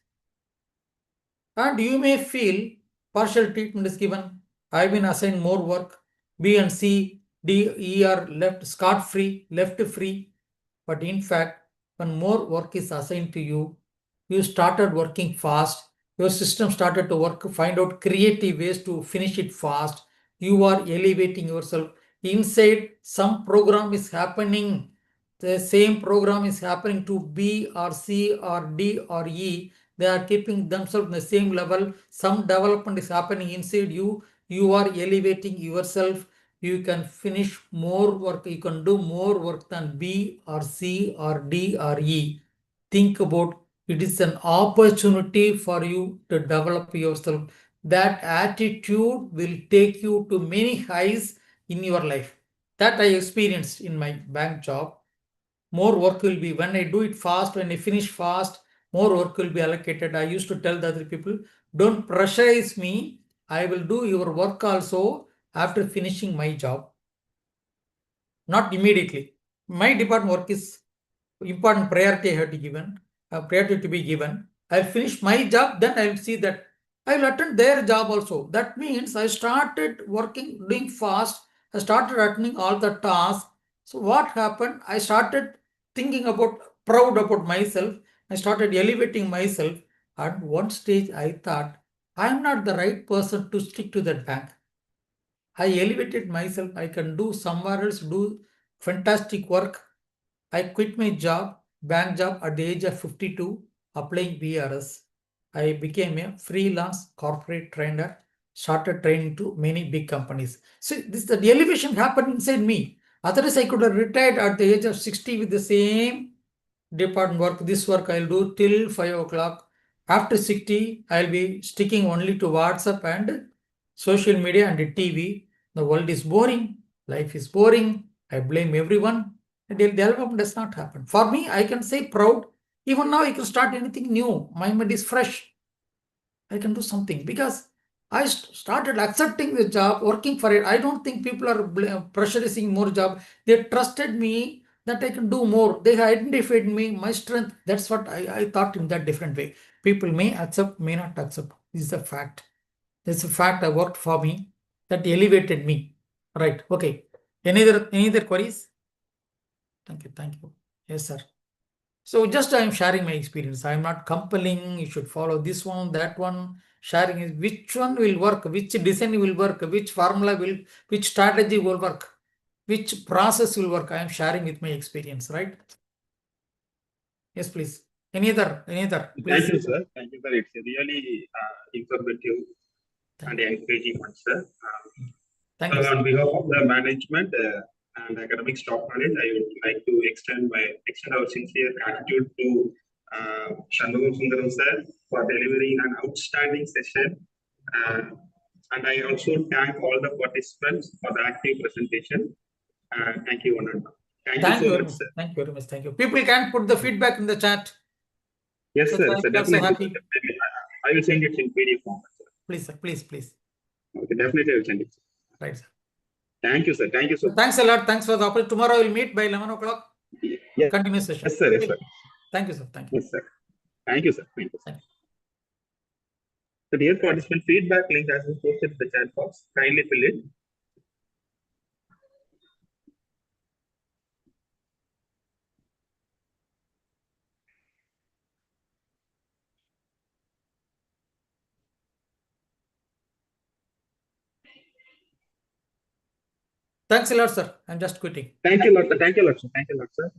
And you may feel partial treatment is given. I've been assigned more work. B and C, D, E are left scot-free, left free. But in fact, when more work is assigned to you, you started working fast. Your system started to work, find out creative ways to finish it fast. You are elevating yourself. Inside, some program is happening. The same program is happening to B or C or D or E. They are keeping themselves in the same level. Some development is happening inside you. You are elevating yourself. You can finish more work. You can do more work than B or C or D or E. Think about it is an opportunity for you to develop yourself. That attitude will take you to many highs in your life. That I experienced in my bank job. More work will be, when I do it fast, when I finish fast, more work will be allocated. I used to tell the other people, don't pressurize me. I will do your work also after finishing my job. Not immediately. My department work is important priority I have to given, priority to be given. I'll finish my job, then I'll see that I'll attend their job also. That means I started working, doing fast. I started attending all the tasks. So what happened? I started thinking about, proud about myself. I started elevating myself. At one stage, I thought, I'm not the right person to stick to that bank. I elevated myself. I can do somewhere else, do fantastic work. I quit my job, bank job at the age of 52, applying BRS. I became a freelance corporate trainer, started training to many big companies. So this the elevation happened inside me. Otherwise, I could have retired at the age of 60 with the same department work. This work I'll do till 5 o'clock. After 60, I'll be sticking only to WhatsApp and social media and TV. The world is boring. Life is boring. I blame everyone. And the development does not happen. For me, I can say proud. Even now, I can start anything new. My mind is fresh. I can do something because I started accepting the job, working for it. I don't think people are pressurizing more job. They trusted me that I can do more. They identified me, my strength. That's what I thought in that different way. People may accept, may not accept. This is a fact. This is a fact that worked for me, that elevated me. Right. Okay. Any other queries? Thank you. Thank you. Yes, sir. So just I am sharing my experience. I am not compelling, you should follow this one, that one. Sharing is which one will work, which design will work, which formula will, which strategy will work, which process will work. I am sharing with my experience, right? Yes, please. Any other, Thank please. you, sir. Thank you, sir. It's a really informative and encouraging one, sir. Thank you, sir. On behalf of the management and academic staff knowledge, I would like to extend our sincere gratitude to Shanmugam Sundaram sir for delivering an outstanding session. And I also thank all the participants for the active presentation. Thank you, one and all. Thank you so much, sir. Thank you very much. Thank you. People can put the feedback in the chat. Yes, So sir. thank So you. I'm so definitely, happy. I will send it in PDF format, sir. Please, sir. Please. Okay, definitely I will send it, sir. Right, sir. Thank you, sir. Thank you so much. Thanks a lot. Thanks for the opportunity. Tomorrow we'll meet by 11 o'clock. Yes. Continue session. Yes, sir. Yes, sir. Thank you, sir. Thank you. Yes, sir. Thank you, sir. Thank you, sir. Thank you. So, dear participant, feedback link has been posted in the chat box. Kindly fill it. Thanks a lot, sir. I'm just quitting. Thank you a lot, sir. Thank you a lot, sir. Thank you a lot, sir.